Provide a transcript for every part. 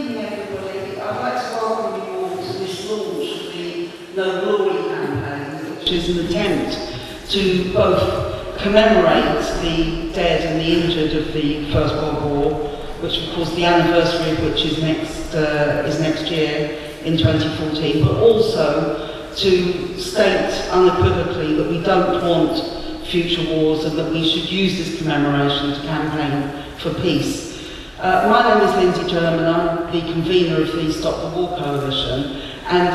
evening, everybody. I'd like to welcome you all to this launch of the No Glory campaign, which is an attempt to both commemorate the dead and the injured of the First World War, which of course the anniversary of which is next year in 2014, but also to state unequivocally that we don't want future wars and that we should use this commemoration to campaign for peace. My name is Lindsey German. I'm the convener of the Stop the War Coalition, and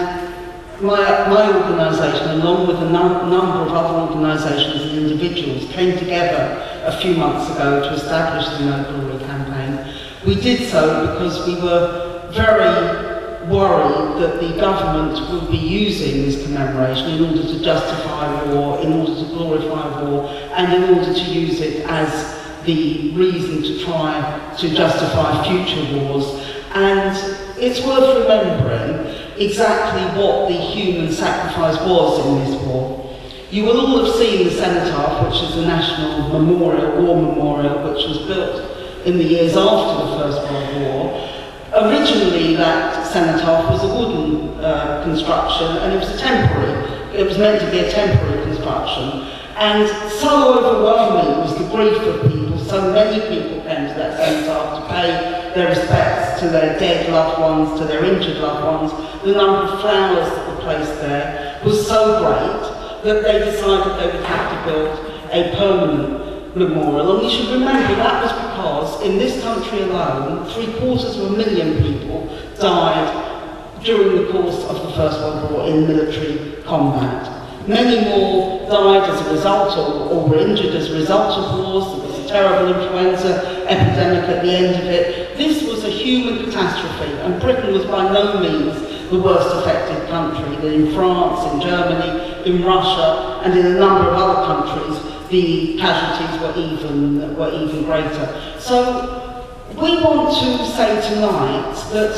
my organisation, along with a number of other organisations and individuals, came together a few months ago to establish the No Glory campaign. We did so because we were very worried that the government would be using this commemoration in order to justify war, in order to glorify war, and in order to use it as the reason to try to justify future wars. And it's worth remembering exactly what the human sacrifice was in this war. You will all have seen the cenotaph, which is a national memorial, war memorial, which was built in the years after the First World War. Originally, that cenotaph was a wooden construction, and it was meant to be a temporary construction. And so overwhelming was the grief of people, so many people came to that cenotaph to pay their respects to their dead loved ones, to their injured loved ones. The number of flowers that were placed there was so great that they decided they would have to build a permanent memorial. And we should remember that was because in this country alone, 750,000 people died during the course of the First World War in military combat. Many more died as a result or were injured as a result of wars. There was a terrible influenza epidemic at the end of it. This was a human catastrophe, and Britain was by no means the worst affected country. In France, in Germany, in Russia, and in a number of other countries, the casualties were even greater. So we want to say tonight that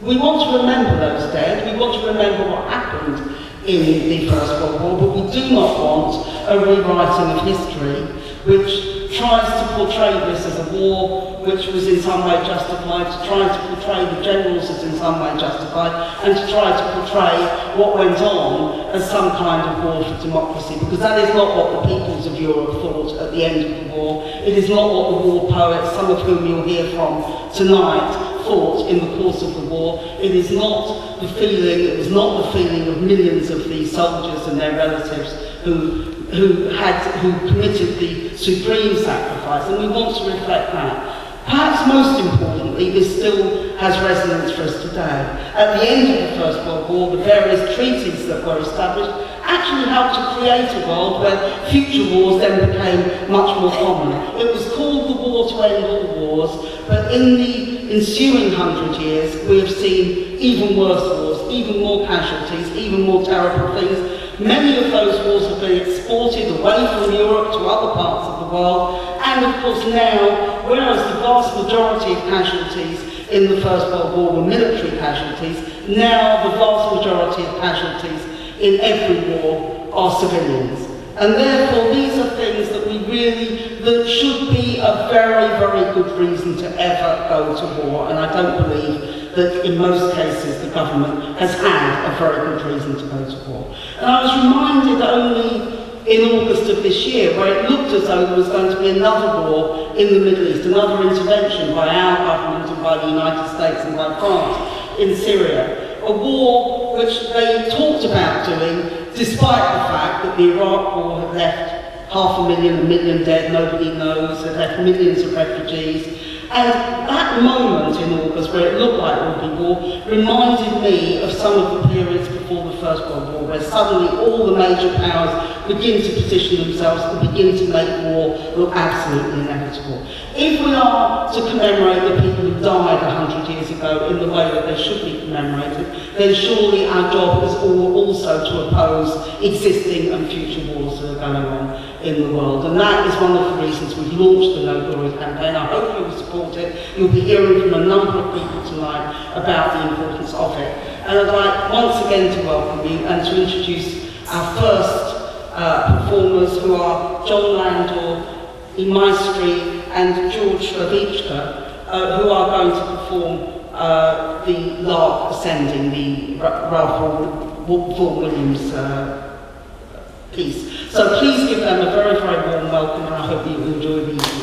we want to remember those dead, we want to remember what happened in the First World War, but we do not want a rewriting of history which tries to portray this as a war which was in some way justified, to try to portray the generals as in some way justified, and to try to portray what went on as some kind of war for democracy, because that is not what the peoples of Europe thought at the end of the war. It is not what the war poets, some of whom you'll hear from tonight, thought in the course of the war. It is not the feeling, it was not the feeling of millions of these soldiers and their relatives who committed the supreme sacrifice, and we want to reflect that. Perhaps most importantly, this still has resonance for us today. At the end of the First World War, the various treaties that were established actually helped to create a world where future wars then became much more common. It was called the war to end all wars, but in the ensuing 100 years, we have seen even worse wars, even more casualties, even more terrible things. Many of those wars have been exported away from Europe to other parts of the world, and of course now, whereas the vast majority of casualties in the First World War were military casualties, now the vast majority of casualties in every war are civilians. And therefore these are things that that should be a very, very good reason to ever go to war, and I don't believe that in most cases the government has had a very good reason to go to war. And I was reminded only in August of this year, where it looked as though there was going to be another war in the Middle East, another intervention by our government and by the United States and by France in Syria. A war which they talked about doing despite the fact that the Iraq war had left 500,000, 1 million dead, nobody knows, had left millions of refugees. And that moment in August, where it looked like there would be war, reminded me of some of the periods before the First World War, where suddenly all the major powers begin to position themselves and begin to make war look absolutely inevitable. If we are to commemorate the people who died 100 years ago in the way that they should be commemorated, then surely our job is also to oppose existing and future wars that are going on in the world. And that is one of the reasons we've launched the No Glory campaign. I hope you will support it. You'll be hearing from a number of people tonight about the importance of it. And I'd like once again to welcome you and to introduce our first performers, who are John Landor, Maestri and George Hlawiczka, who are going to perform the Lark Ascending, the Ralph Vaughan Williams piece. So please give them a very, very warm welcome, and I hope you enjoy the evening.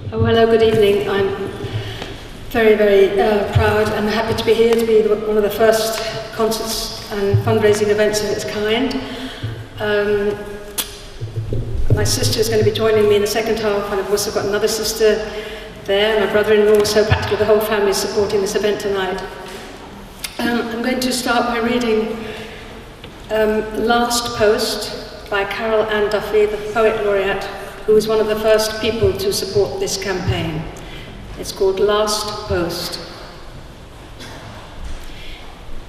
Oh, hello, good evening. I'm very, very proud and happy to be here to be one of the first concerts and fundraising events of its kind. My sister is going to be joining me in the second half, and I've also got another sister there, my brother-in-law, so practically the whole family is supporting this event tonight. I'm going to start by reading Last Post by Carol Ann Duffy, the Poet Laureate, who was one of the first people to support this campaign. It's called Last Post.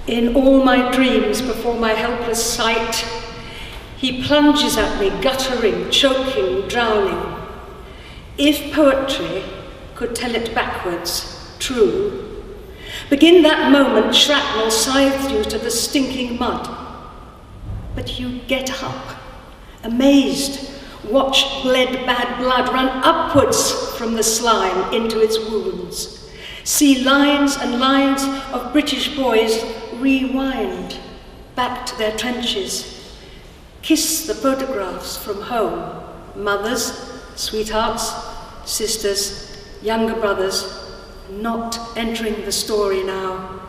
In all my dreams before my helpless sight, he plunges at me, guttering, choking, drowning. If poetry could tell it backwards, true, begin that moment, shrapnel scythed you to the stinking mud. But you get up, amazed, watch bled bad blood run upwards from the slime into its wounds. See lines and lines of British boys rewind back to their trenches. Kiss the photographs from home, mothers, sweethearts, sisters, younger brothers, not entering the story now.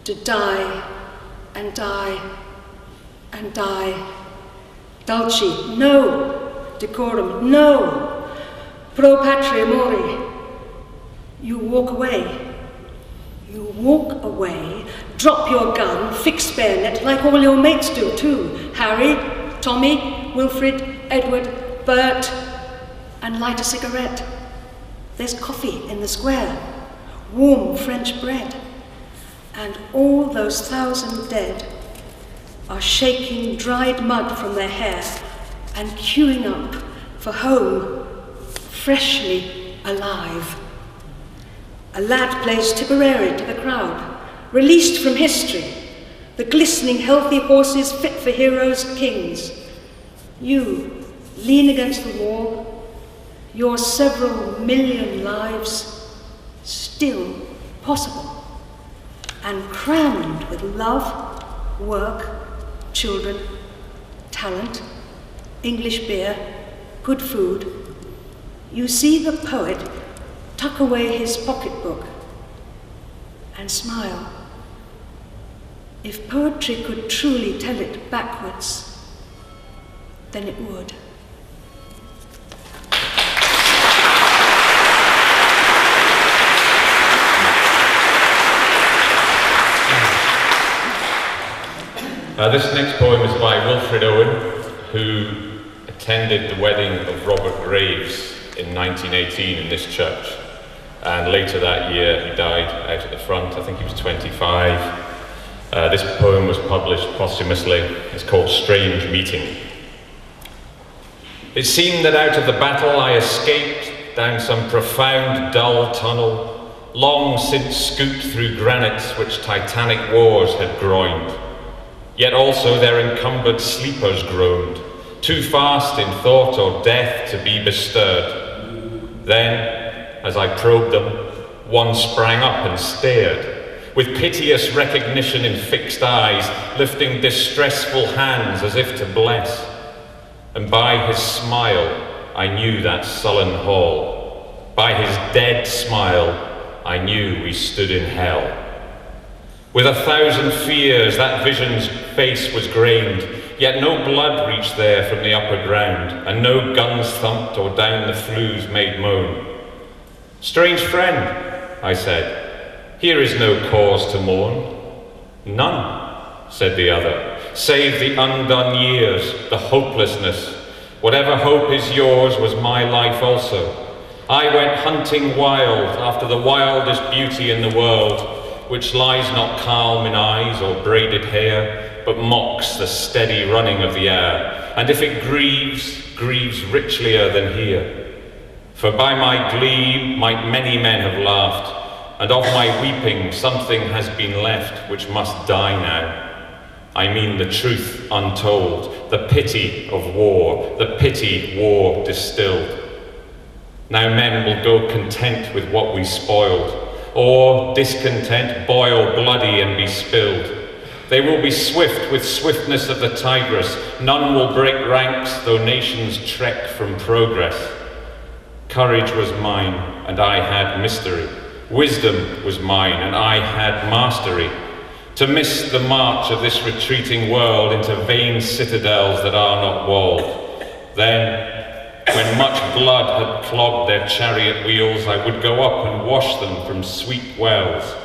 To die and die and die. Dulci, no. Decorum, no. Pro patria mori. You walk away. You walk away, drop your gun, fix bayonet, like all your mates do too. Harry, Tommy, Wilfred, Edward, Bert, and light a cigarette. There's coffee in the square, warm French bread, and all those 1,000 dead are shaking dried mud from their hair and queuing up for home, freshly alive. A lad plays Tipperary to the crowd, released from history, the glistening healthy horses fit for heroes, kings. You lean against the wall, your several million lives still possible, and crammed with love, work, children, talent, English beer, good food. You see the poet tuck away his pocketbook and smile If poetry could truly tell it backwards, then it would. This next poem is by Wilfred Owen, who attended the wedding of Robert Graves in 1918 in this church. And later that year he died out at the front. I think he was 25. This poem was published posthumously. It's called Strange Meeting. It seemed that out of the battle I escaped down some profound, dull tunnel, long since scooped through granites which titanic wars had groined. Yet also their encumbered sleepers groaned, too fast in thought or death to be bestirred. Then, as I probed them, one sprang up and stared, with piteous recognition in fixed eyes, lifting distressful hands as if to bless. And by his smile, I knew that sullen hall. By his dead smile, I knew we stood in hell. With 1,000 fears, that vision's face was grained, yet no blood reached there from the upper ground, and no guns thumped or down the flues made moan. Strange friend, I said, here is no cause to mourn. None, said the other, save the undone years, the hopelessness. Whatever hope is yours was my life also. I went hunting wild after the wildest beauty in the world, which lies not calm in eyes or braided hair, but mocks the steady running of the air, and if it grieves, grieves richlier than here. For by my glee might many men have laughed, and of my weeping something has been left which must die now. I mean the truth untold, the pity of war, the pity war distilled. Now men will go content with what we spoiled, or discontent boil bloody and be spilled. They will be swift with swiftness of the tigress. None will break ranks though nations trek from progress. Courage was mine and I had mystery. Wisdom was mine and I had mastery. To miss the march of this retreating world into vain citadels that are not walled. Then, when much blood had clogged their chariot wheels, I would go up and wash them from sweet wells,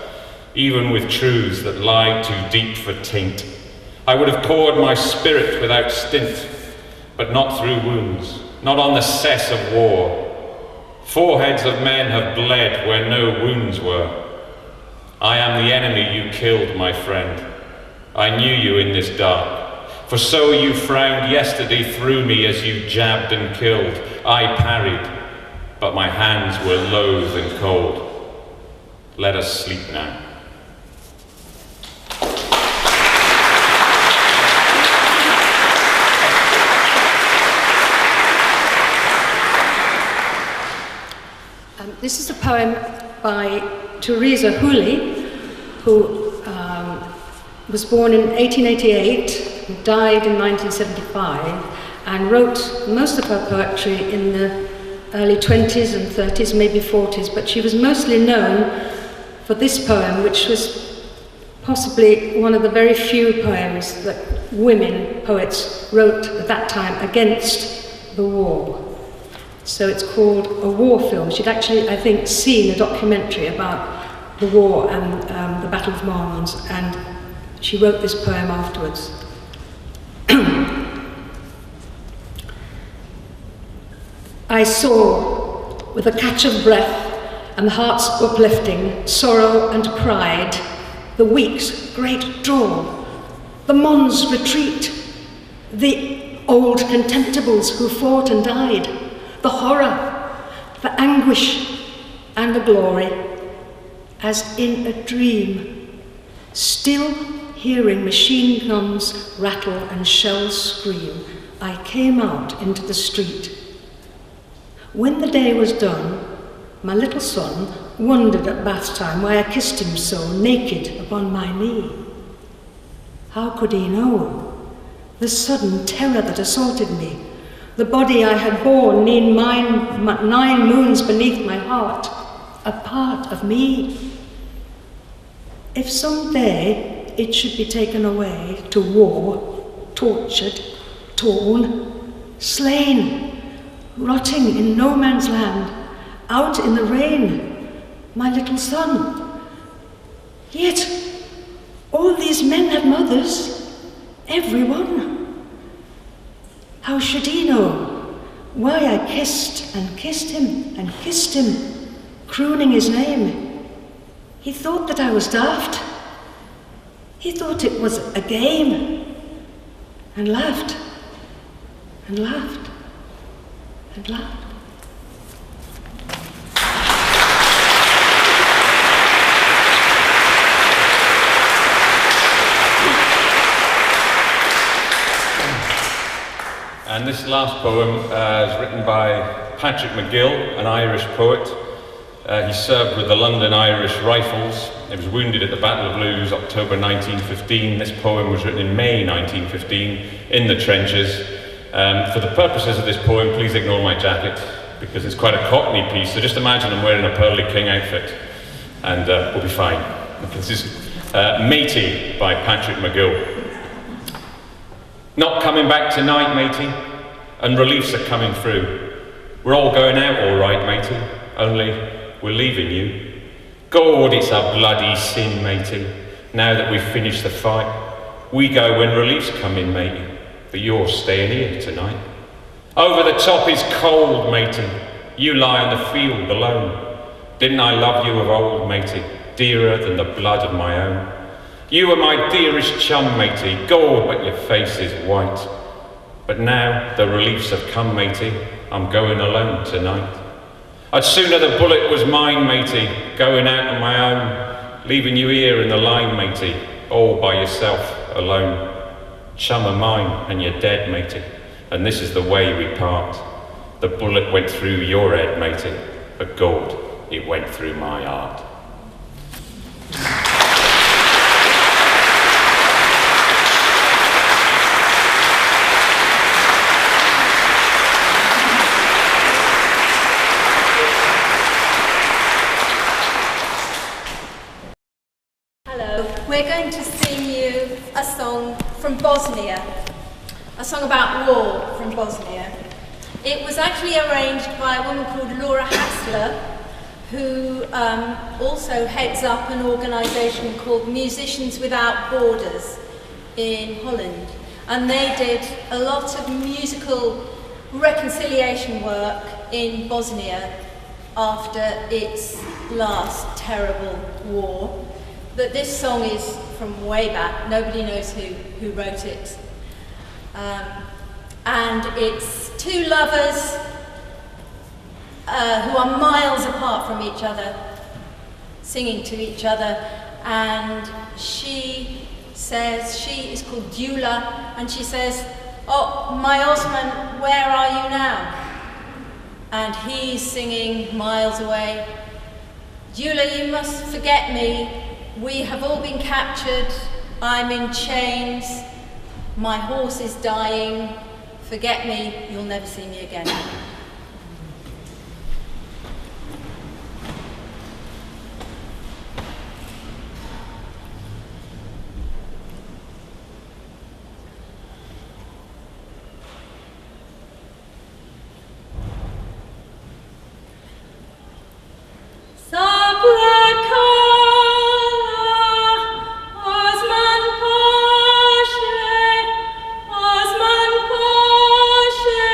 even with truths that lie too deep for taint. I would have poured my spirit without stint, but not through wounds, not on the cess of war. Foreheads of men have bled where no wounds were. I am the enemy you killed, my friend. I knew you in this dark. For so you frowned yesterday through me as you jabbed and killed. I parried, but my hands were loath and cold. Let us sleep now. This is a poem by Teresa Hooley, who was born in 1888, died in 1975, and wrote most of her poetry in the early 20s and 30s, maybe 40s, but she was mostly known for this poem, which was possibly one of the very few poems that women poets wrote at that time against the war. So it's called a war film. She'd actually, I think, seen a documentary about the war and the Battle of Mons, and she wrote this poem afterwards. I saw, with a catch of breath and the heart's uplifting, sorrow and pride, the week's great draw, the Mons retreat, the old contemptibles who fought and died, the horror, the anguish, and the glory, as in a dream, still hearing machine guns rattle and shells scream, I came out into the street. When the day was done, my little son wondered at bath time why I kissed him so, naked upon my knee. How could he know the sudden terror that assaulted me? The body I had borne 9 moons beneath my heart, a part of me. If some day it should be taken away to war, tortured, torn, slain, rotting in no man's land, out in the rain, my little son. Yet all these men had mothers, every one. How should he know why I kissed and kissed him, crooning his name? He thought that I was daft. He thought it was a game, and laughed, and laughed, and laughed. And this last poem is written by Patrick MacGill, an Irish poet. He served with the London Irish Rifles. He was wounded at the Battle of Lewes, October 1915. This poem was written in May 1915 in the trenches. For the purposes of this poem, please ignore my jacket, because it's quite a Cockney piece, so just imagine I'm wearing a Pearly King outfit, and we'll be fine. This is Matey by Patrick MacGill. Not coming back tonight, matey, and reliefs are coming through. We're all going out all right, matey, only we're leaving you. God, it's a bloody sin, matey, now that we've finished the fight. We go when reliefs come in, matey, but you're staying here tonight. Over the top is cold, matey, you lie on the field alone. Didn't I love you of old, matey, dearer than the blood of my own? You were my dearest chum, matey, God, but your face is white. But now the reliefs have come, matey, I'm going alone tonight. I'd sooner the bullet was mine, matey, going out on my own, leaving you here in the line, matey, all by yourself, alone. Chum of mine, and you're dead, matey, and this is the way we part. The bullet went through your head, matey, but God, it went through my heart. We're going to sing you a song from Bosnia, a song about war from Bosnia. It was actually arranged by a woman called Laura Hassler, who also heads up an organisation called Musicians Without Borders in Holland. And they did a lot of musical reconciliation work in Bosnia after its last terrible war. But this song is from way back, nobody knows who wrote it. And it's two lovers who are miles apart from each other, singing to each other, and she says, she is called Dula, and she says, "Oh, my Osman, where are you now?" And he's singing miles away, "Dula, you must forget me. We have all been captured. I'm in chains. My horse is dying. Forget me, you'll never see me again." Osman Pasha,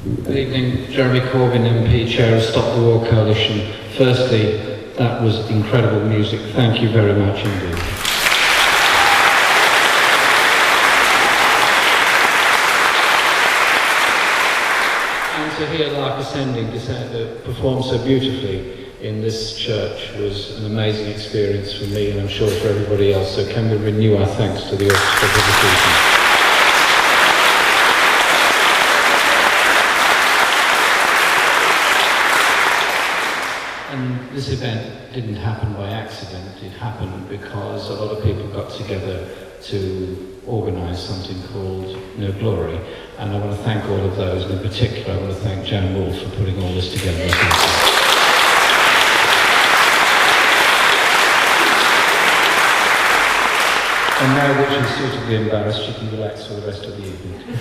Good evening, Jeremy Corbyn MP, Chair of Stop the War Coalition. Firstly, that was incredible music. Thank you very much indeed. And to hear Lark Ascending perform so beautifully in this church was an amazing experience for me, and I'm sure for everybody else. So can we renew our thanks to the orchestra for this evening. And this event didn't happen by accident. It happened because a lot of people got together to organise something called No Glory. And I want to thank all of those, and in particular I want to thank Jan Woolf for putting all this together. And now that she's suitably embarrassed, she can relax for the rest of the evening.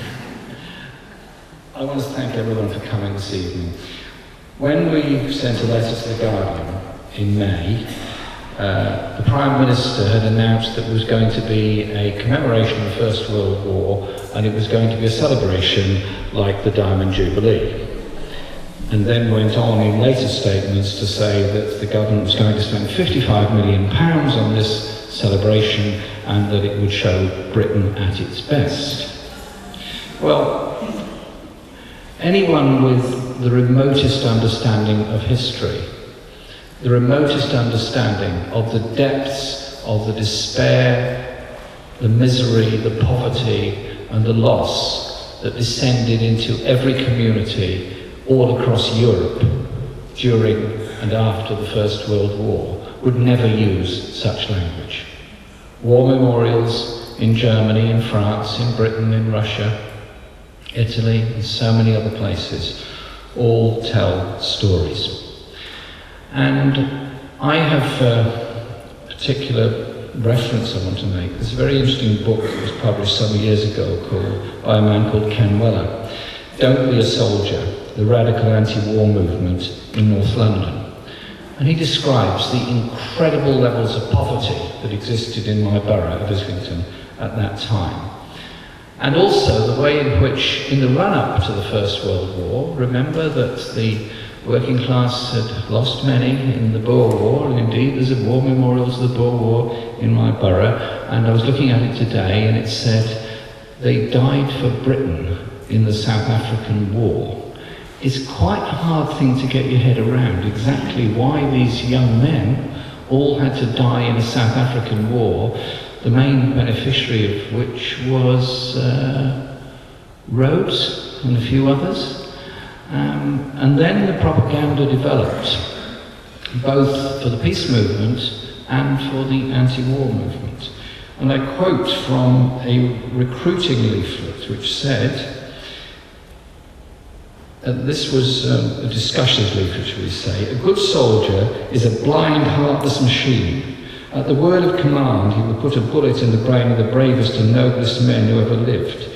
I want to thank everyone for coming this evening. When we sent a letter to the Guardian in May, the Prime Minister had announced that there was going to be a commemoration of the First World War, and it was going to be a celebration like the Diamond Jubilee. And then went on in later statements to say that the government was going to spend £55 million on this celebration and that it would show Britain at its best. Well, anyone with the remotest understanding of history, the remotest understanding of the depths of the despair, the misery, the poverty and the loss that descended into every community all across Europe during and after the First World War would never use such language. War memorials in Germany, in France, in Britain, in Russia, Italy, and so many other places all tell stories. And I have a particular reference I want to make. There's a very interesting book that was published some years ago by a man called Ken Weller, Don't Be a Soldier, the Radical Anti-War Movement in North London. And he describes the incredible levels of poverty that existed in my borough of Islington at that time. And also the way in which, in the run-up to the First World War, remember that the working class had lost many in the Boer War, and indeed there's a war memorial to the Boer War in my borough, and I was looking at it today and it said they died for Britain in the South African War. It's quite a hard thing to get your head around exactly why these young men all had to die in a South African war, the main beneficiary of which was Rhodes and a few others. And then the propaganda developed, both for the peace movement and for the anti-war movement. And I quote from a recruiting leaflet which said, this was a discussions leaflet, shall we say, a good soldier is a blind, heartless machine. At the word of command, he will put a bullet in the brain of the bravest and noblest men who ever lived.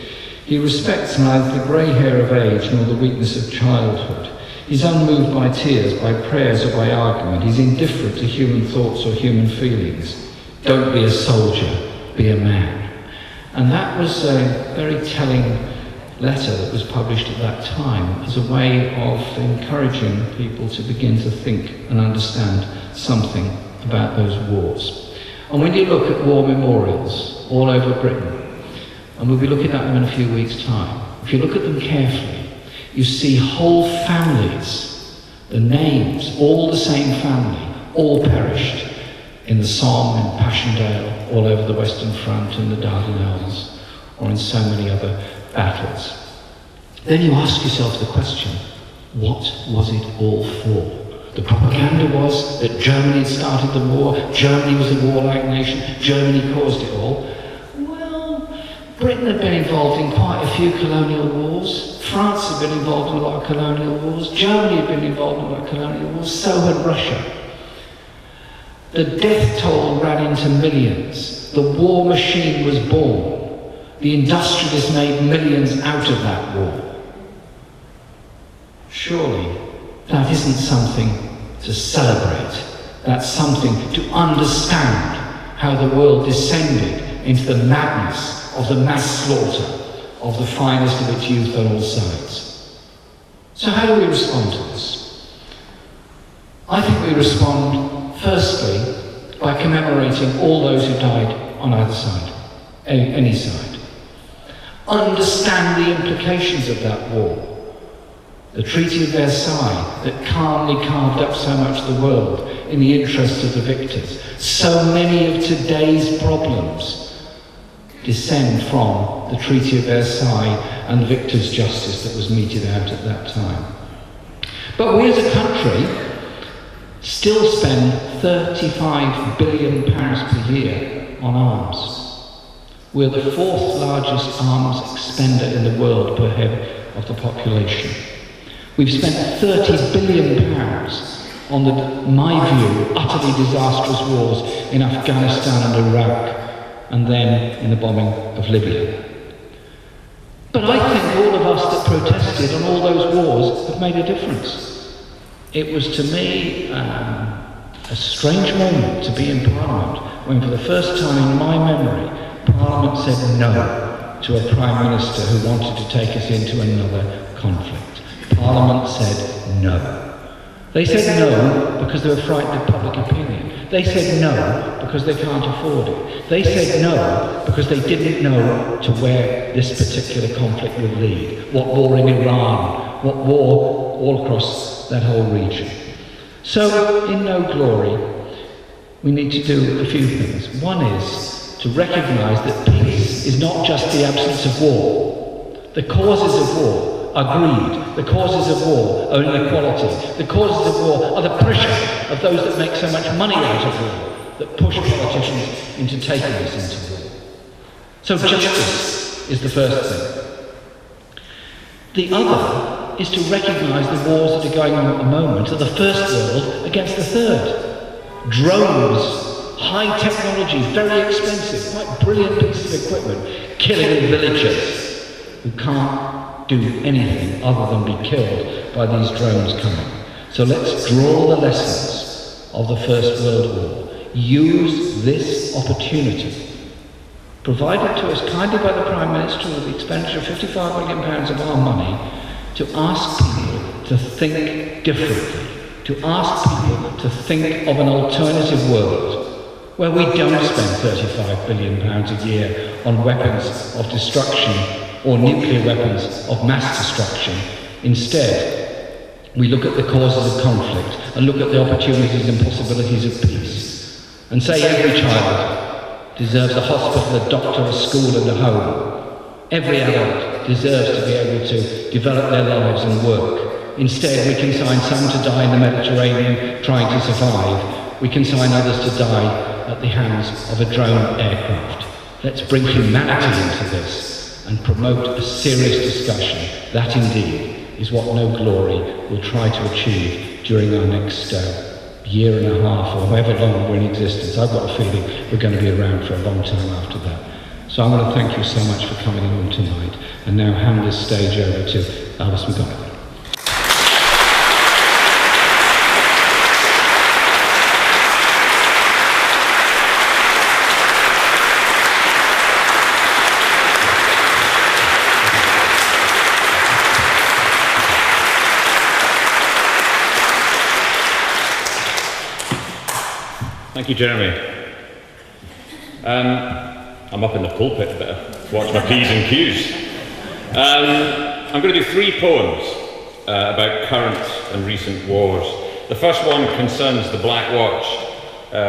He respects neither the grey hair of age nor the weakness of childhood. He's unmoved by tears, by prayers or by argument. He's indifferent to human thoughts or human feelings. Don't be a soldier, be a man. And that was a very telling letter that was published at that time as a way of encouraging people to begin to think and understand something about those wars. And when you look at war memorials all over Britain, and we'll be looking at them in a few weeks' time, if you look at them carefully, you see whole families, the names, all the same family, all perished in the Somme, in Passchendaele, all over the Western Front, in the Dardanelles, or in so many other battles. Then you ask yourself the question, what was it all for? The propaganda was that Germany had started the war, Germany was a warlike nation, Germany caused it all. Well, Britain had been involved in quite a few colonial wars, France had been involved in a lot of colonial wars, Germany had been involved in a lot of colonial wars, so had Russia. The death toll ran into millions, the war machine was born. The industrialists made millions out of that war. Surely that isn't something to celebrate. That's something to understand how the world descended into the madness of the mass slaughter of the finest of its youth on all sides. So how do we respond to this? I think we respond, firstly, by commemorating all those who died on either side, any side. Understand the implications of that war. The Treaty of Versailles that calmly carved up so much of the world in the interest of the victors. So many of today's problems descend from the Treaty of Versailles and the victors' justice that was meted out at that time. But we as a country still spend £35 billion per year on arms. We're the fourth largest arms expender in the world per head of the population. We've spent £30 billion on the, in my view, utterly disastrous wars in Afghanistan and Iraq, and then in the bombing of Libya. But I think all of us that protested on all those wars have made a difference. It was to me a strange moment to be in Parliament when for the first time in my memory, Parliament said no to a Prime Minister who wanted to take us into another conflict. Parliament said no. They said no because they were frightened of public opinion. They said no because they can't afford it. They said no because they didn't know to where this particular conflict would lead. What war in Iran, what war all across that whole region. So, in No Glory, we need to do a few things. One is to recognise that peace is not just the absence of war. The causes of war are greed. The causes of war are inequality. The causes of war are the pressure of those that make so much money out of war, that push politicians into taking us into war. So justice is the first thing. The other is to recognise the wars that are going on at the moment are the first world against the third. Drones, high technology, very expensive, quite brilliant pieces of equipment, killing villagers who can't do anything other than be killed by these drones coming. So let's draw the lessons of the First World War. Use this opportunity, provided to us kindly by the Prime Minister with the expenditure of £55 million of our money, to ask people to think differently, to ask people to think of an alternative world where we don't spend £35 billion a year on weapons of destruction or nuclear weapons of mass destruction. Instead, we look at the causes of conflict and look at the opportunities and possibilities of peace and say every child deserves a hospital, a doctor, a school and a home. Every adult deserves to be able to develop their lives and work. Instead, we consign some to die in the Mediterranean trying to survive. We consign others to die at the hands of a drone aircraft. Let's bring humanity into this and promote a serious discussion. That indeed is what No Glory will try to achieve during our next year and a half or however long we're in existence. I've got a feeling we're going to be around for a long time after that. So I want to thank you so much for coming along tonight and now hand this stage over to Elvis McGonagall. Thank you, Jeremy. I'm up in the pulpit, better watch my P's and Q's. I'm going to do 3 poems about current and recent wars. The first one concerns the Black Watch,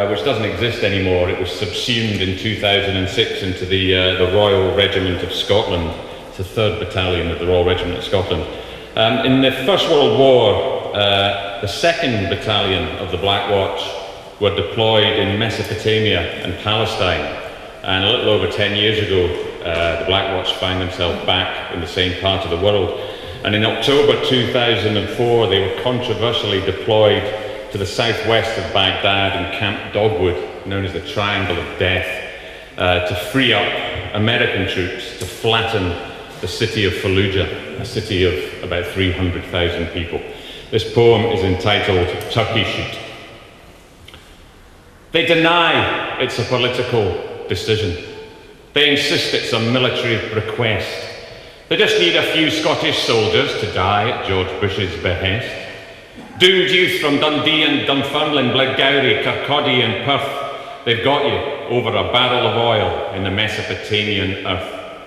which doesn't exist anymore. It was subsumed in 2006 into the Royal Regiment of Scotland. It's the 3rd Battalion of the Royal Regiment of Scotland. In the First World War, the 2nd Battalion of the Black Watch were deployed in Mesopotamia and Palestine, and a little over 10 years ago the Black Watch found themselves back in the same part of the world, and in October 2004 they were controversially deployed to the southwest of Baghdad in Camp Dogwood, known as the Triangle of Death, to free up American troops to flatten the city of Fallujah, a city of about 300,000 people. This poem is entitled Turkey Shoot. They deny it's a political decision. They insist it's a military request. They just need a few Scottish soldiers to die at George Bush's behest. Doomed youth from Dundee and Dunfermline, Blairgowrie, Kirkcaldy and Perth, they've got you over a barrel of oil in the Mesopotamian earth.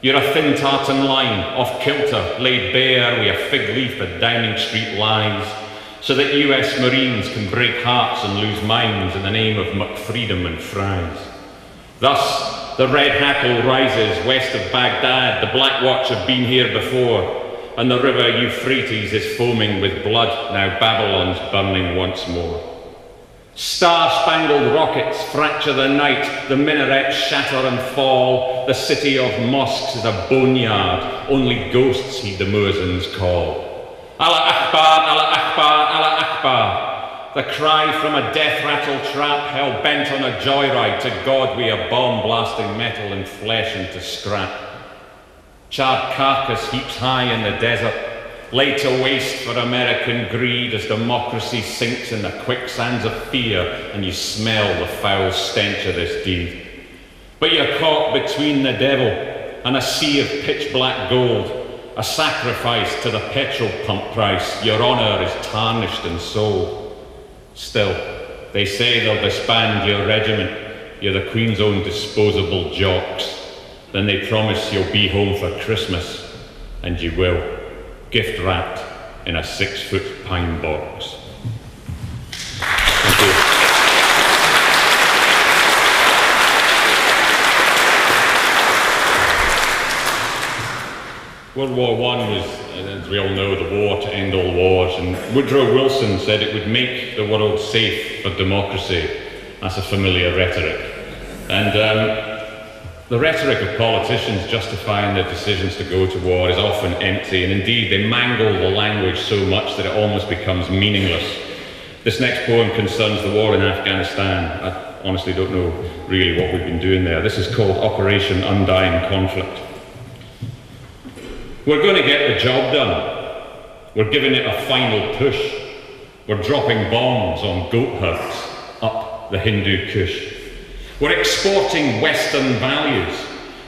You're a thin tartan line, off kilter, laid bare with a fig leaf of Downing Street lies, so that US Marines can break hearts and lose minds in the name of McFreedom and fries. Thus, the red hackle rises west of Baghdad, the Black Watch have been here before, and the river Euphrates is foaming with blood, now Babylon's burning once more. Star-spangled rockets fracture the night, the minarets shatter and fall, the city of mosques is a boneyard, only ghosts heed the muezzin's call. Allah Akbar, Allah Akbar, Allah Akbar. The cry from a death-rattle trap hell-bent on a joyride to God we a bomb blasting metal and flesh into scrap. Charred carcass heaps high in the desert, laid to waste for American greed as democracy sinks in the quicksands of fear and you smell the foul stench of this deed. But you're caught between the devil and a sea of pitch-black gold, a sacrifice to the petrol pump price. Your honour is tarnished and sold. Still, they say they'll disband your regiment. You're the Queen's own disposable jocks. Then they promise you'll be home for Christmas, and you will, gift wrapped in a 6-foot pine box. Thank you. World War I was, as we all know, the war to end all wars, and Woodrow Wilson said it would make the world safe for democracy. That's a familiar rhetoric. And the rhetoric of politicians justifying their decisions to go to war is often empty, and indeed they mangle the language so much that it almost becomes meaningless. This next poem concerns the war in Afghanistan. I honestly don't know really what we've been doing there. This is called Operation Undying Conflict. We're going to get the job done. We're giving it a final push. We're dropping bombs on goat herds up the Hindu Kush. We're exporting Western values.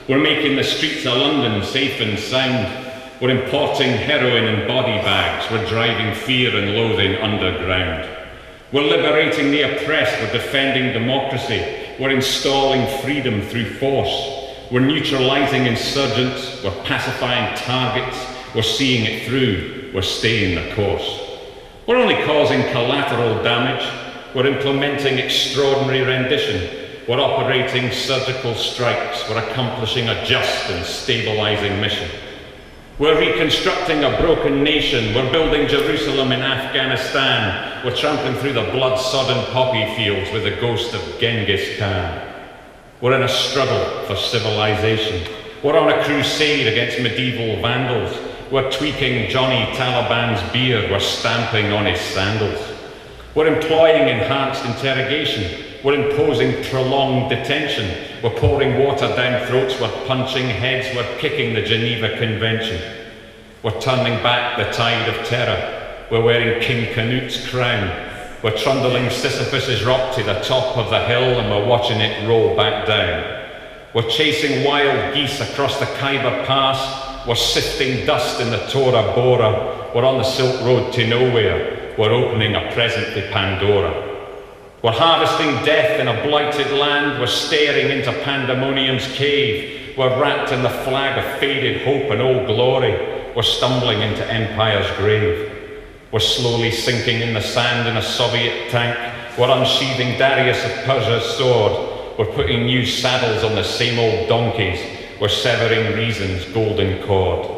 We're making the streets of London safe and sound. We're importing heroin and body bags. We're driving fear and loathing underground. We're liberating the oppressed. We're defending democracy. We're installing freedom through force. We're neutralising insurgents, we're pacifying targets, we're seeing it through, we're staying the course. We're only causing collateral damage, we're implementing extraordinary rendition, we're operating surgical strikes, we're accomplishing a just and stabilising mission. We're reconstructing a broken nation, we're building Jerusalem in Afghanistan, we're trampling through the blood-sodden poppy fields with the ghost of Genghis Khan. We're in a struggle for civilization. We're on a crusade against medieval vandals. We're tweaking Johnny Taliban's beard. We're stamping on his sandals. We're employing enhanced interrogation. We're imposing prolonged detention. We're pouring water down throats. We're punching heads. We're kicking the Geneva Convention. We're turning back the tide of terror. We're wearing King Canute's crown. We're trundling Sisyphus's rock to the top of the hill and we're watching it roll back down. We're chasing wild geese across the Khyber Pass. We're sifting dust in the Tora Bora. We're on the Silk Road to nowhere. We're opening a present to Pandora. We're harvesting death in a blighted land. We're staring into pandemonium's cave. We're wrapped in the flag of faded hope and old glory. We're stumbling into empire's grave. We're slowly sinking in the sand in a Soviet tank. We're unsheathing Darius of Persia's sword. We're putting new saddles on the same old donkeys. We're severing reason's golden cord.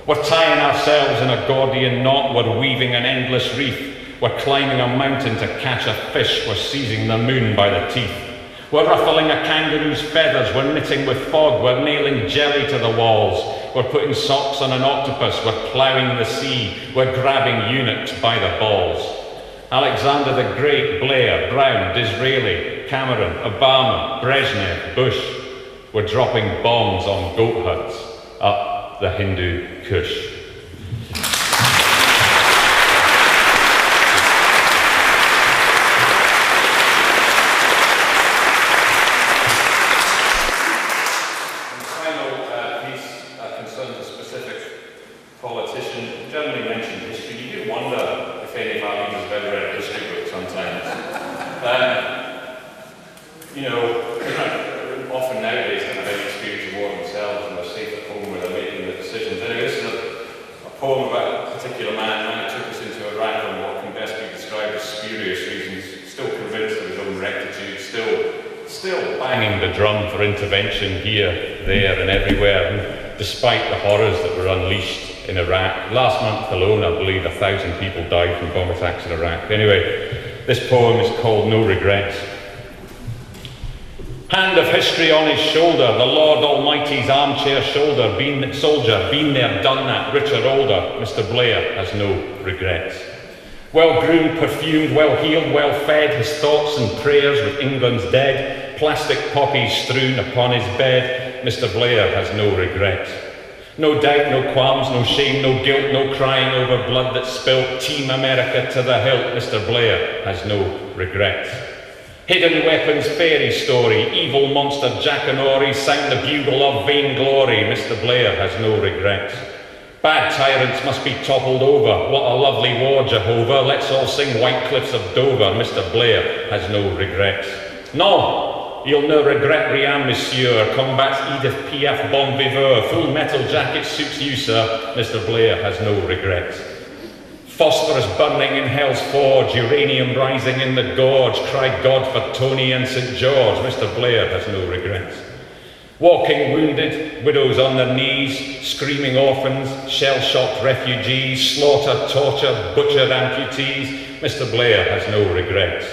We're tying ourselves in a Gordian knot. We're weaving an endless wreath. We're climbing a mountain to catch a fish. We're seizing the moon by the teeth. We're ruffling a kangaroo's feathers. We're knitting with fog. We're nailing jelly to the walls. We're putting socks on an octopus. We're ploughing the sea. We're grabbing eunuchs by the balls. Alexander the Great, Blair, Brown, Disraeli, Cameron, Obama, Brezhnev, Bush. We're dropping bombs on goat herds up the Hindu Kush. The final piece concerns a specific you know, often nowadays kind of have experience of war themselves and they're safe at home where they're making the decisions. Anyway, this is a poem about a particular man who took us into Iraq on what can best be described as spurious reasons, still convinced of his own rectitude, still banging the drum for intervention here, there and everywhere, and despite the horrors that were unleashed in Iraq. Last month alone, I believe 1,000 people died from bomb attacks in Iraq. Anyway, this poem is called No Regrets. Hand of history on his shoulder, the Lord Almighty's armchair soldier, been there, done that, rich or older, Mr. Blair has no regrets. Well-groomed, perfumed, well-heeled, well-fed, his thoughts and prayers with England's dead, plastic poppies strewn upon his bed, Mr. Blair has no regrets. No doubt, no qualms, no shame, no guilt, no crying over blood that's spilt, Team America to the hilt, Mr. Blair has no regrets. Hidden weapons fairy story, evil monster Jackanory, sound the bugle of vainglory, Mr. Blair has no regrets. Bad tyrants must be toppled over, what a lovely war, Jehovah, let's all sing White Cliffs of Dover, Mr. Blair has no regrets. No, you'll no regret rien, monsieur, combats Edith Piaf bon viveur, full metal jacket suits you, sir, Mr. Blair has no regrets. Phosphorus burning in hell's forge, uranium rising in the gorge, cry God for Tony and St. George, Mr. Blair has no regrets. Walking wounded, widows on their knees, screaming orphans, shell-shocked refugees, slaughter, torture, butchered amputees, Mr. Blair has no regrets.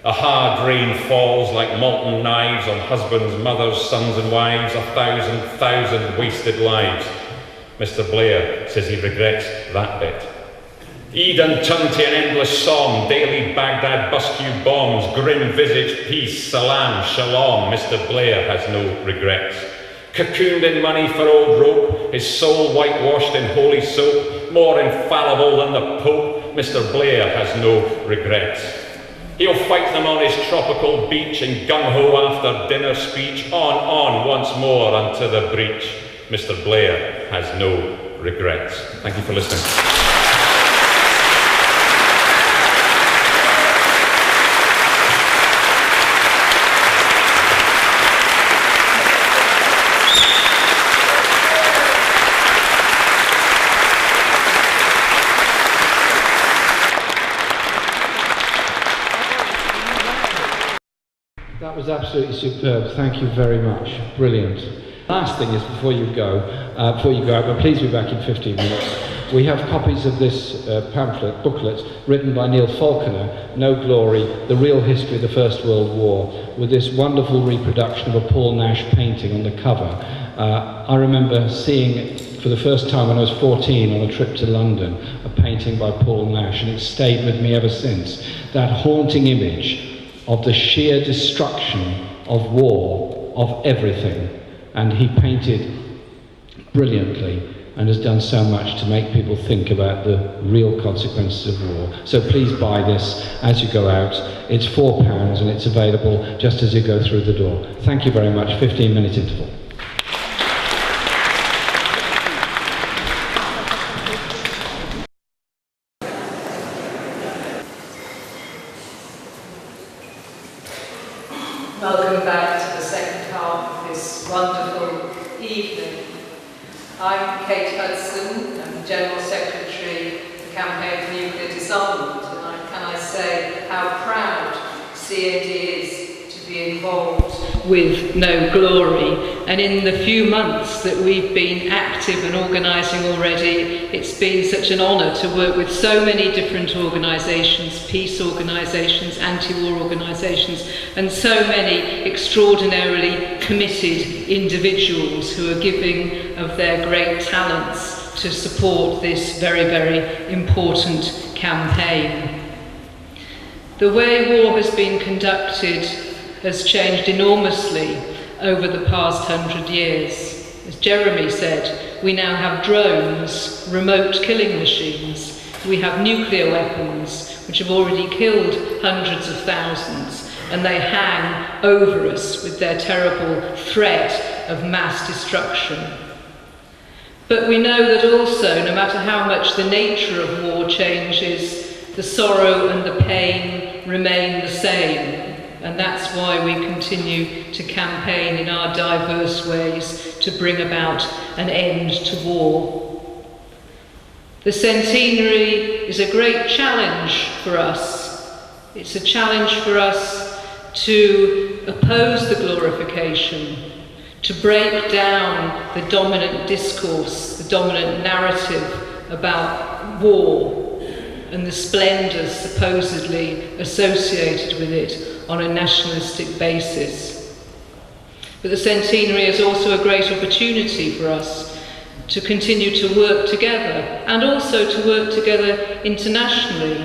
A hard rain falls like molten knives on husbands, mothers, sons and wives, 1,000 wasted lives. Mr. Blair says he regrets that bit. Eden turned to an endless song, daily Baghdad bus-cube bombs, grim-visaged peace, salam, shalom, Mr. Blair has no regrets. Cocooned in money for old rope, his soul whitewashed in holy soap, more infallible than the Pope, Mr. Blair has no regrets. He'll fight them on his tropical beach in gung-ho after dinner speech, on once more unto the breach, Mr. Blair has no regrets. Thank you for listening. That was absolutely superb. Thank you very much. Brilliant. Last thing is before you go out, but please be back in 15 minutes. We have copies of this booklet written by Neil Falconer, No Glory, The Real History of the First World War, with this wonderful reproduction of a Paul Nash painting on the cover. I remember seeing it for the first time when I was 14 on a trip to London, a painting by Paul Nash, and it's stayed with me ever since. That haunting image of the sheer destruction of war, of everything. And he painted brilliantly and has done so much to make people think about the real consequences of war. So please buy this as you go out. It's £4 and it's available just as you go through the door. Thank you very much. 15-minute interval. Welcome back to the second half of this wonderful evening. I'm Kate Hudson, I'm the General Secretary of the Campaign for Nuclear Disarmament, and can I say how proud CAD is to be involved with No Glory. And in the few months that we've been active and organising already, it's been such an honour to work with so many different organisations, peace organisations, anti-war organisations, and so many extraordinarily committed individuals who are giving of their great talents to support this very, very important campaign. The way war has been conducted has changed enormously over the past 100 years. As Jeremy said, we now have drones, remote killing machines. We have nuclear weapons, which have already killed hundreds of thousands, and they hang over us with their terrible threat of mass destruction. But we know that also, no matter how much the nature of war changes, the sorrow and the pain remain the same. and that's why we continue to campaign in our diverse ways to bring about an end to war. The centenary is a great challenge for us. It's a challenge for us to oppose the glorification, to break down the dominant discourse, the dominant narrative about war and the splendours supposedly associated with it on a nationalistic basis. But the centenary is also a great opportunity for us to continue to work together, and also to work together internationally.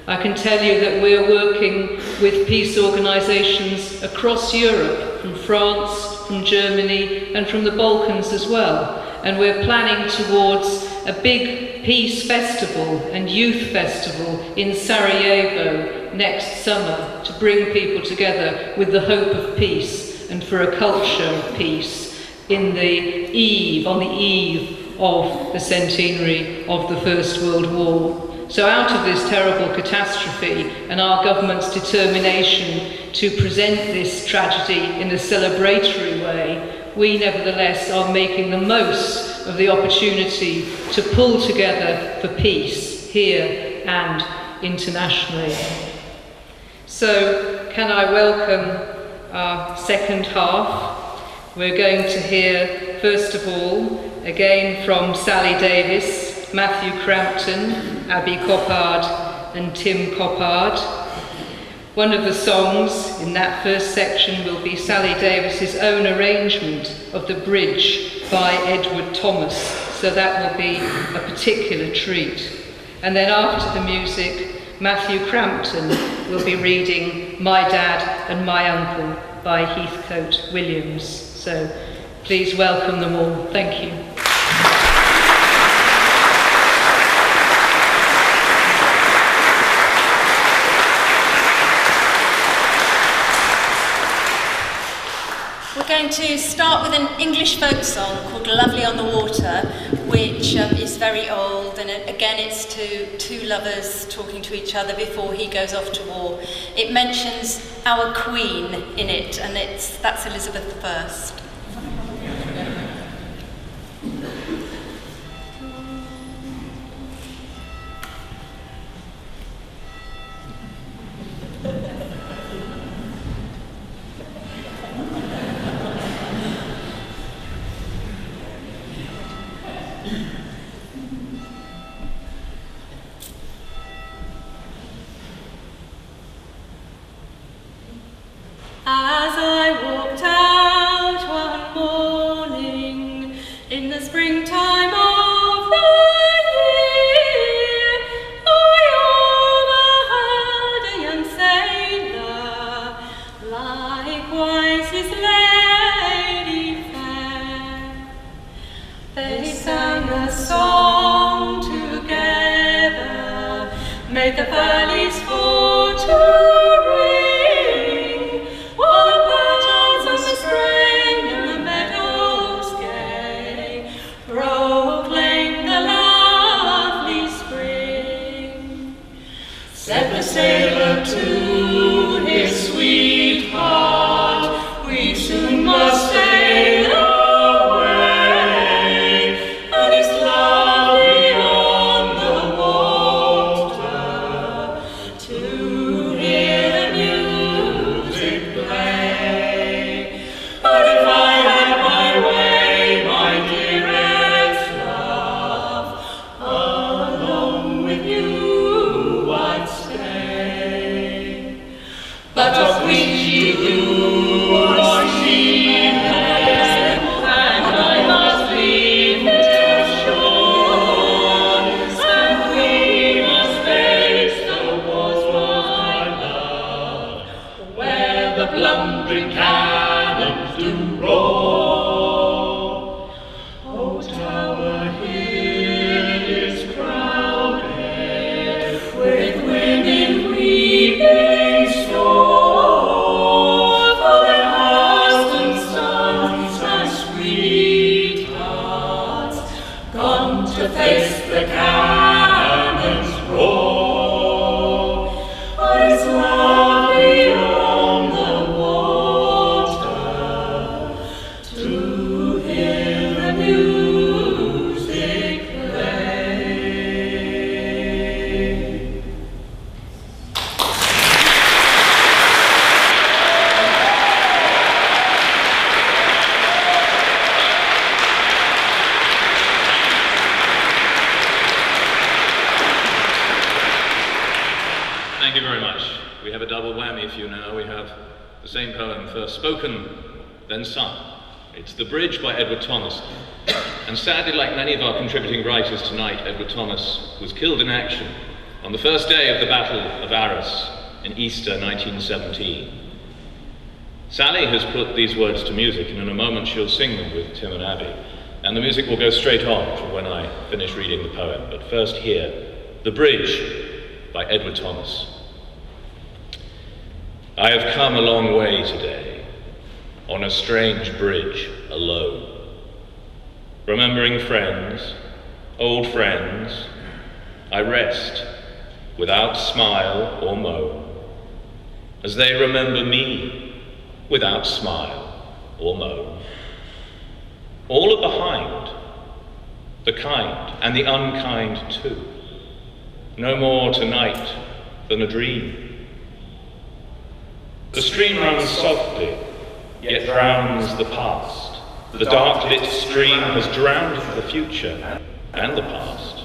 I can tell you that we're working with peace organisations across Europe, from France, from Germany, and from the Balkans as well. And we're planning towards a big peace festival and youth festival in Sarajevo next summer to bring people together with the hope of peace and for a culture of peace on the eve of the centenary of the First World War. So out of this terrible catastrophe and our government's determination to present this tragedy in a celebratory way, we nevertheless are making the most of the opportunity to pull together for peace here and internationally. So can I welcome our second half. We're going to hear, first of all, again from Sally Davies, Matthew Crampton, Abbie Coppard and Tim Coppard. One of the songs in that first section will be Sally Davies's own arrangement of The Bridge by Edward Thomas, so that will be a particular treat. And then after the music, Matthew Crampton will be reading My Dad and My Uncle by Heathcote Williams. So please welcome them all. Thank you. We're going to start with an English folk song called Lovely on the Water, which is very old, and again it's two lovers talking to each other before he goes off to war. It mentions our Queen in it, and that's Elizabeth I. As I walked out one morning in the springtime of the year, I overheard a young sailor, likewise his lady fair. They sang a song together, made the valleys for to ring. Sailor to his sweetheart, we soon must sail away, and it's lovely on the water to hear the music play. But if I had my way, my dearest love, alone with you I'd stay. we have a double whammy for you now. We have the same poem first spoken, then sung. It's The Bridge by Edward Thomas. And sadly, like many of our contributing writers tonight, Edward Thomas was killed in action on the first day of the Battle of Arras in Easter 1917. Sally has put these words to music, and in a moment she'll sing them with Tim and Abbie. And the music will go straight on from when I finish reading the poem. But first here, The Bridge by Edward Thomas. I have come a long way today, on a strange bridge alone. Remembering friends, old friends, I rest without smile or moan, as they remember me without smile or moan. All are behind, the kind and the unkind too. No more tonight than a dream. The stream runs softly, yet drowns the past. The dark-lit stream has drowned the future and the past.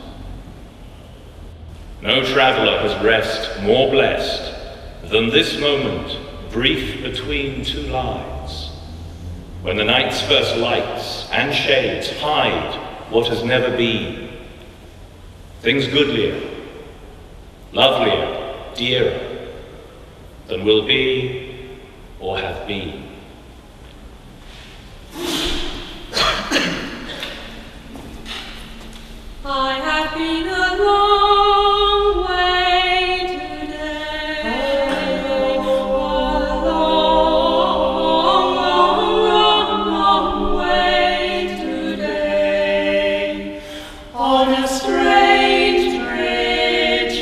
No traveller has rest more blessed than this moment, brief between two lives, when the night's first lights and shades hide what has never been. Things goodlier, lovelier, dearer than will be or have been. I have been a long way today, a long way today, on a strange bridge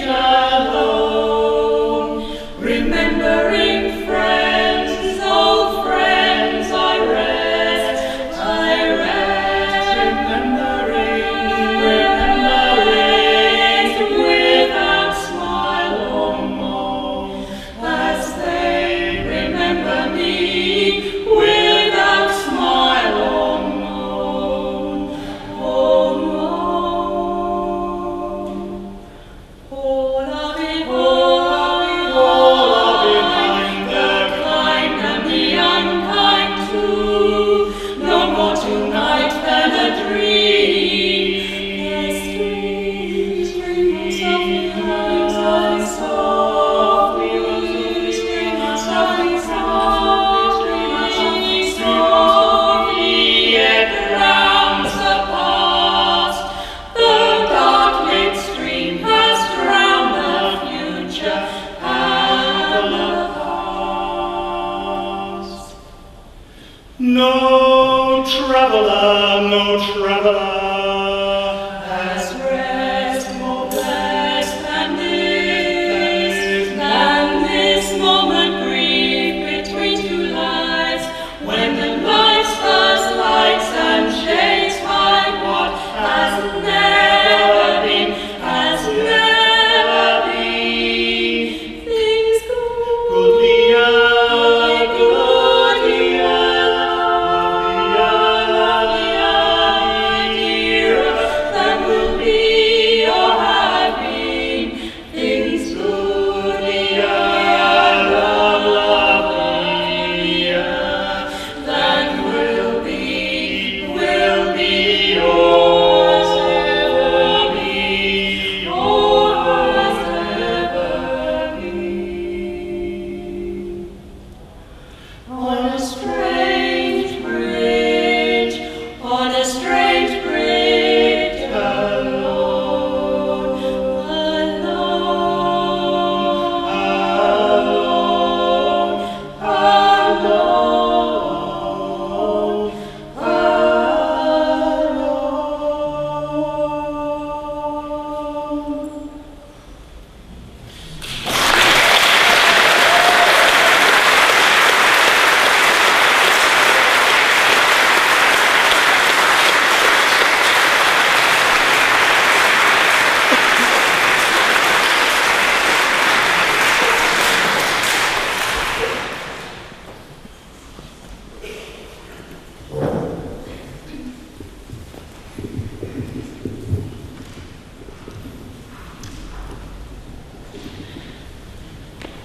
alone, remembering friends, old friends, I rest, remembering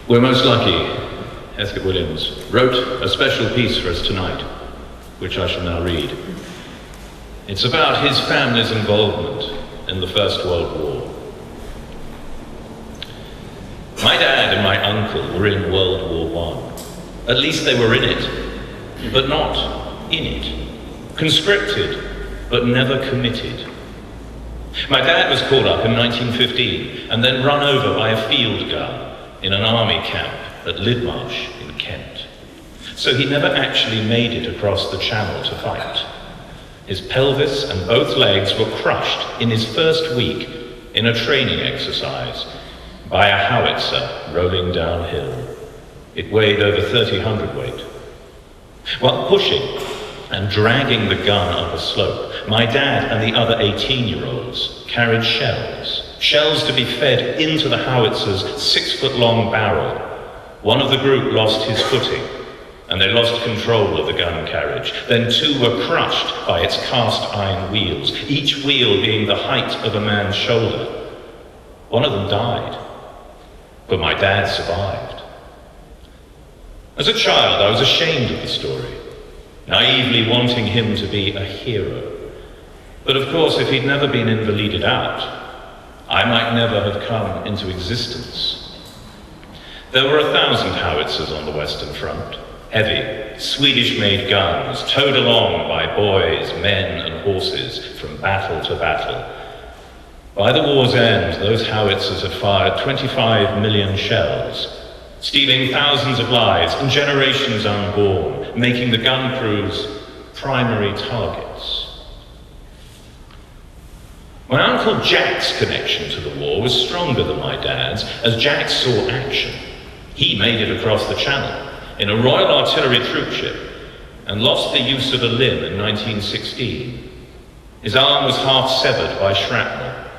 We're most lucky, Heathcote Williams wrote a special piece for us tonight, which I shall now read. It's about his family's involvement in the First World War. My dad and my uncle were in World War I. At least they were in it, but not in it. Conscripted, but never committed. My dad was called up in 1915 and then run over by a field gun in an army camp at Lidmarsh in Kent. So he never actually made it across the Channel to fight. His pelvis and both legs were crushed in his first week in a training exercise by a howitzer rolling downhill. It weighed over 30 hundredweight. While pushing and dragging the gun up a slope, my dad and the other 18-year-olds carried shells to be fed into the howitzer's 6-foot-long barrel. One of the group lost his footing, and they lost control of the gun carriage. Then 2 were crushed by its cast iron wheels, each wheel being the height of a man's shoulder. One of them died, but my dad survived. As a child, I was ashamed of the story, naively wanting him to be a hero. But of course, if he'd never been invalided out, I might never have come into existence. There were 1,000 howitzers on the Western Front, heavy, Swedish-made guns towed along by boys, men and horses from battle to battle. By the war's end, those howitzers had fired 25 million shells, stealing thousands of lives and generations unborn, making the gun crews primary targets. My Uncle Jack's connection to the war was stronger than my dad's, as Jack saw action. He made it across the Channel in a Royal Artillery troopship and lost the use of a limb in 1916. His arm was half severed by shrapnel.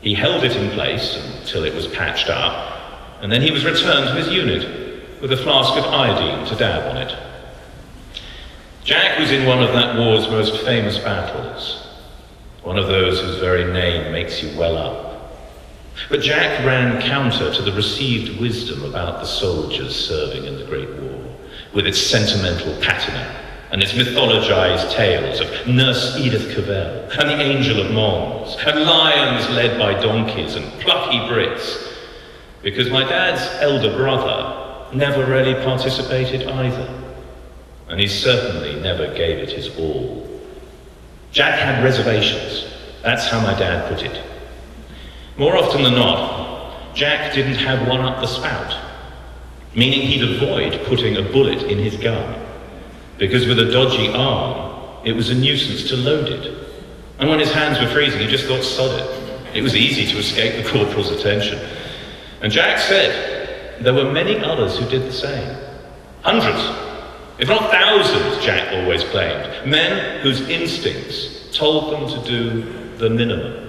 He held it in place until it was patched up, and then he was returned to his unit with a flask of iodine to dab on it. Jack was in one of that war's most famous battles, one of those whose very name makes you well up. But Jack ran counter to the received wisdom about the soldiers serving in the Great War, with its sentimental patina and its mythologized tales of Nurse Edith Cavell and the Angel of Mons, and lions led by donkeys and plucky Brits, because my dad's elder brother never really participated either, and he certainly never gave it his all. Jack had reservations, that's how my dad put it. More often than not, Jack didn't have one up the spout, meaning he'd avoid putting a bullet in his gun, because with a dodgy arm, it was a nuisance to load it. And when his hands were freezing, he just thought, sod it. It was easy to escape the corporal's attention. And Jack said there were many others who did the same. Hundreds, if not thousands, Jack always claimed. Men whose instincts told them to do the minimum.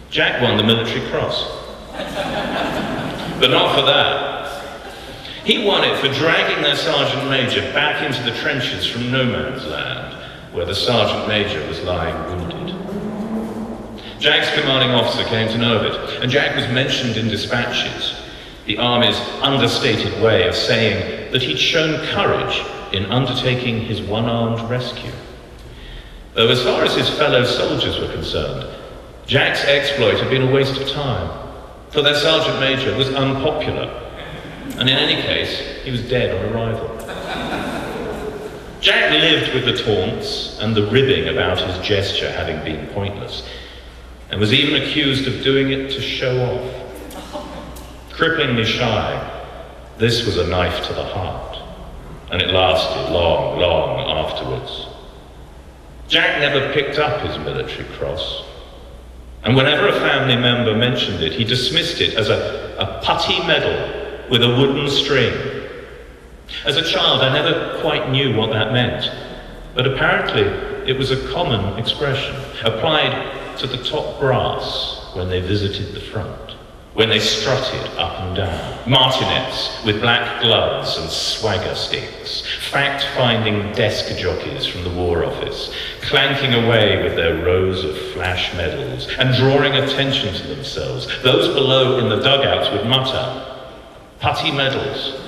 Jack won the Military Cross. But not for that. He won it for dragging their Sergeant Major back into the trenches from no man's land, where the Sergeant Major was lying wounded. Jack's commanding officer came to know of it, and Jack was mentioned in dispatches, the Army's understated way of saying that he'd shown courage in undertaking his one-armed rescue. Though as far as his fellow soldiers were concerned, Jack's exploit had been a waste of time, for their Sergeant Major was unpopular, and in any case, he was dead on arrival. Jack lived with the taunts and the ribbing about his gesture having been pointless, and was even accused of doing it to show off. Cripplingly shy, this was a knife to the heart, and it lasted long, long afterwards. Jack never picked up his military cross, and whenever a family member mentioned it, he dismissed it as a putty medal with a wooden string. As a child, I never quite knew what that meant, but apparently it was a common expression, applied to the top brass when they visited the front, when they strutted up and down, martinets with black gloves and swagger sticks, fact-finding desk jockeys from the War Office, clanking away with their rows of flash medals and drawing attention to themselves. Those below in the dugouts would mutter, putty medals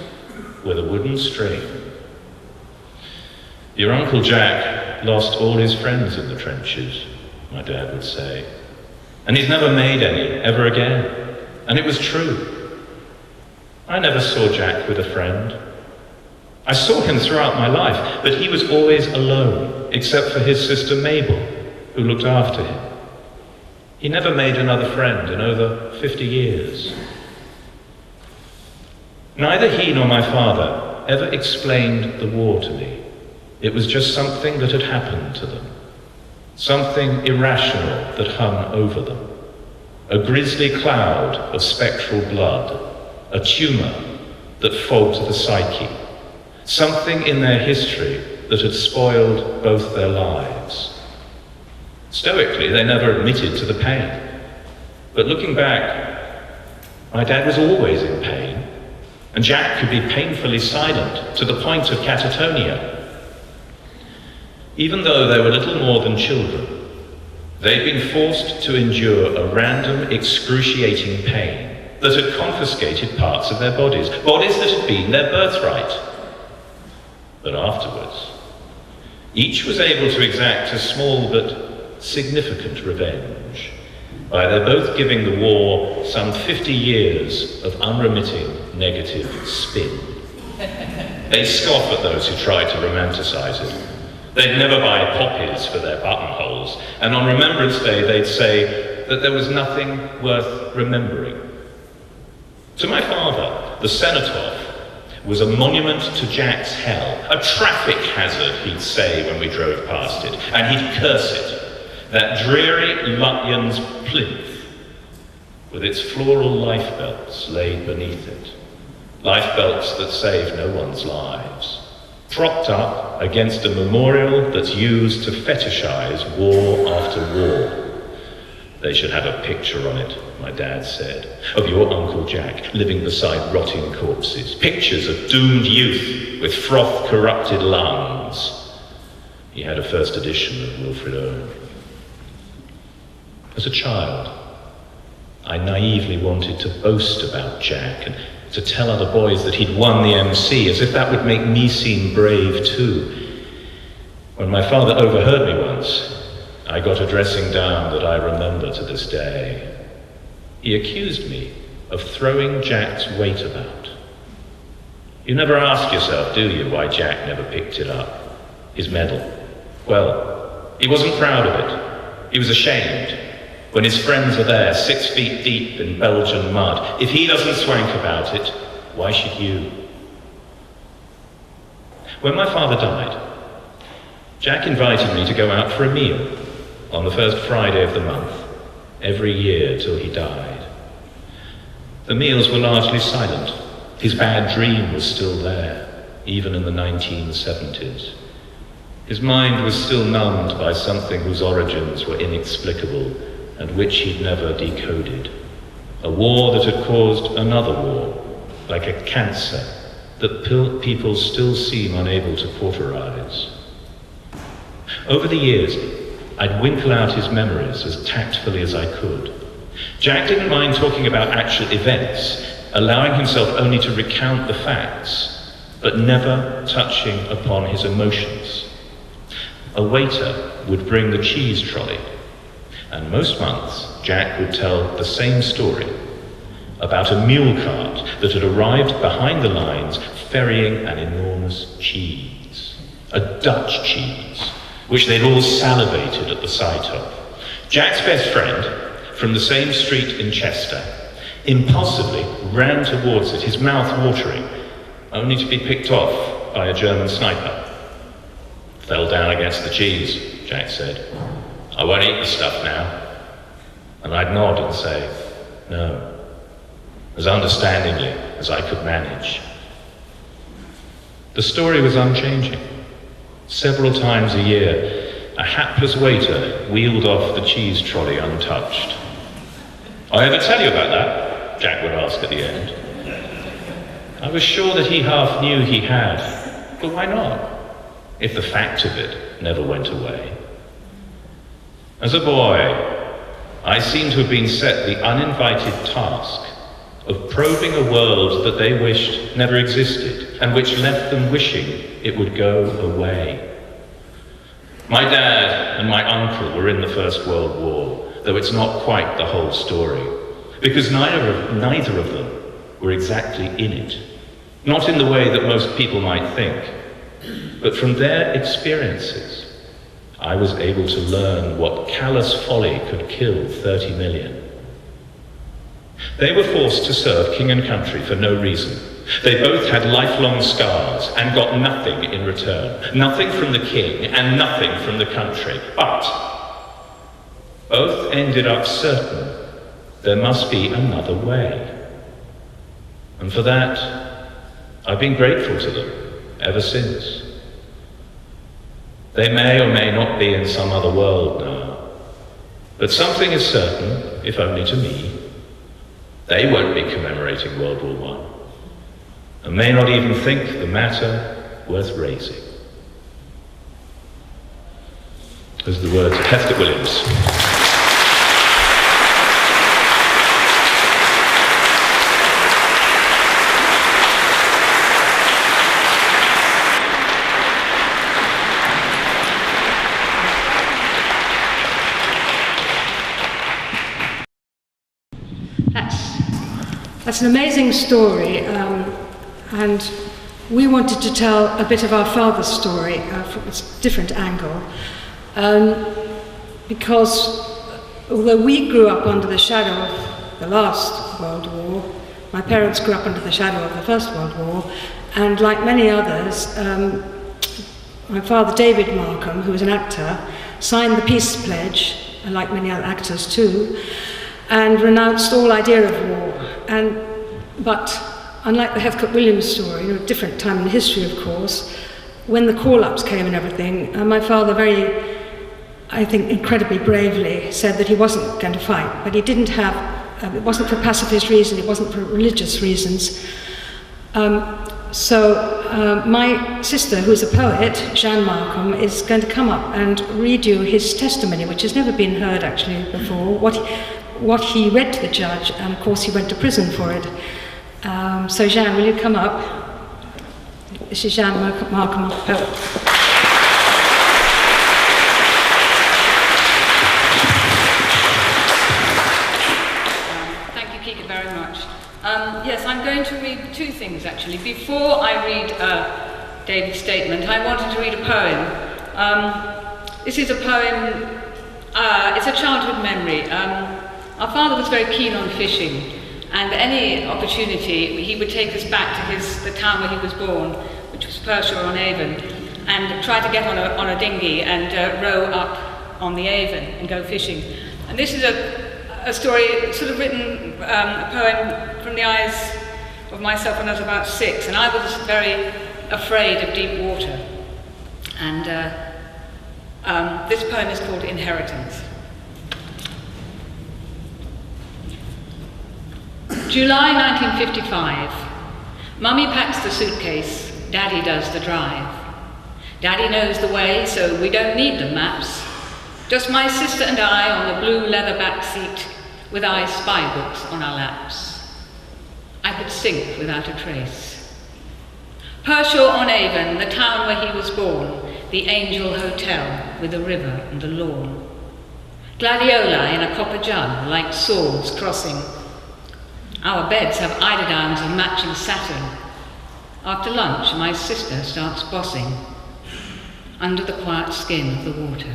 with a wooden string. Your Uncle Jack lost all his friends in the trenches, my dad would say. And he's never made any, ever again. And it was true. I never saw Jack with a friend. I saw him throughout my life, but he was always alone, except for his sister Mabel, who looked after him. He never made another friend in over 50 years. Neither he nor my father ever explained the war to me. It was just something that had happened to them. Something irrational that hung over them. A grisly cloud of spectral blood. A tumour that fogged the psyche. Something in their history that had spoiled both their lives. Stoically, they never admitted to the pain. But looking back, my dad was always in pain. And Jack could be painfully silent to the point of catatonia. Even though they were little more than children, they'd been forced to endure a random, excruciating pain that had confiscated parts of their bodies that had been their birthright. But afterwards, each was able to exact a small but significant revenge by their both giving the war some 50 years of unremitting negative spin. They scoff at those who try to romanticize it. They'd never buy poppies for their buttonholes, and on Remembrance Day they'd say that there was nothing worth remembering. To my father, the Cenotaph was a monument to Jack's hell, a traffic hazard, he'd say when we drove past it, and he'd curse it, that dreary Lutyens plinth, with its floral lifebelts laid beneath it, lifebelts that save no one's lives, propped up against a memorial that's used to fetishize war after war. They should have a picture on it, my dad said, of your Uncle Jack living beside rotting corpses, pictures of doomed youth with froth-corrupted lungs. He had a first edition of Wilfred Owen. As a child, I naively wanted to boast about Jack and to tell other boys that he'd won the MC, as if that would make me seem brave too. When my father overheard me once, I got a dressing down that I remember to this day. He accused me of throwing Jack's weight about. You never ask yourself, do you, why Jack never picked it up? His medal. Well, he wasn't proud of it. He was ashamed. When his friends are there, 6 feet deep in Belgian mud, if he doesn't swank about it, why should you? When my father died, Jack invited me to go out for a meal on the first Friday of the month, every year till he died. The meals were largely silent. His bad dream was still there, even in the 1970s. His mind was still numbed by something whose origins were inexplicable and which he'd never decoded. A war that had caused another war, like a cancer that people still seem unable to cauterize. Over the years, I'd winkle out his memories as tactfully as I could. Jack didn't mind talking about actual events, allowing himself only to recount the facts, but never touching upon his emotions. A waiter would bring the cheese trolley, and most months Jack would tell the same story about a mule cart that had arrived behind the lines ferrying an enormous cheese, a Dutch cheese, which they'd all salivated at the sight of. Jack's best friend, from the same street in Chester, impulsively ran towards it, his mouth watering, only to be picked off by a German sniper. Fell down against the cheese, Jack said. I won't eat the stuff now. And I'd nod and say, no, as understandingly as I could manage. The story was unchanging. Several times a year, a hapless waiter wheeled off the cheese trolley untouched. I ever tell you about that? Jack would ask at the end. I was sure that he half knew he had, but why not, if the fact of it never went away? As a boy, I seem to have been set the uninvited task of probing a world that they wished never existed, and which left them wishing it would go away. My dad and my uncle were in the First World War, though it's not quite the whole story, because neither of them were exactly in it. Not in the way that most people might think, but from their experiences, I was able to learn what callous folly could kill 30 million. They were forced to serve king and country for no reason. They both had lifelong scars and got nothing in return. Nothing from the king and nothing from the country. But both ended up certain there must be another way. And for that, I've been grateful to them ever since. They may or may not be in some other world now, but something is certain, if only to me. They won't be commemorating World War I, and may not even think the matter worth raising. Those are the words of Heathcote Williams. That's an amazing story, and we wanted to tell a bit of our father's story from a different angle, because although we grew up under the shadow of the last World War, my parents grew up under the shadow of the First World War, and like many others, my father, David Markham, who was an actor, signed the peace pledge, and like many other actors too, and renounced all idea of war. But unlike the Heathcote Williams story, a different time in history, of course, when the call-ups came and everything, my father very, I think, incredibly bravely said that he wasn't going to fight, but he didn't have, it wasn't for pacifist reasons, it wasn't for religious reasons. So my sister, who's a poet, Jeanne Markham, is going to come up and read you his testimony, which has never been heard actually before, what he read to the judge, and of course he went to prison for it. So Jeanne, will you come up? This is Jeanne Markham, poet. Thank you, Kika, very much. Yes, I'm going to read two things actually. Before I read David's statement, I wanted to read a poem. This is a poem, it's a childhood memory. Our father was very keen on fishing, and any opportunity he would take us back to the town where he was born, which was Pershore-on-Avon, and try to get on a dinghy and row up on the Avon and go fishing. And this is a story sort of written, a poem from the eyes of myself when I was about 6, and I was very afraid of deep water. And this poem is called Inheritance. July 1955. Mummy packs the suitcase, Daddy does the drive. Daddy knows the way, so we don't need the maps. Just my sister and I on the blue leather back seat, with our spy books on our laps. I could sink without a trace. Pershore-on-Avon, the town where he was born, the Angel Hotel with the river and the lawn. Gladiola in a copper jug, like swords crossing. Our beds have eiderdowns and matching satin. After lunch, my sister starts bossing under the quiet skin of the water.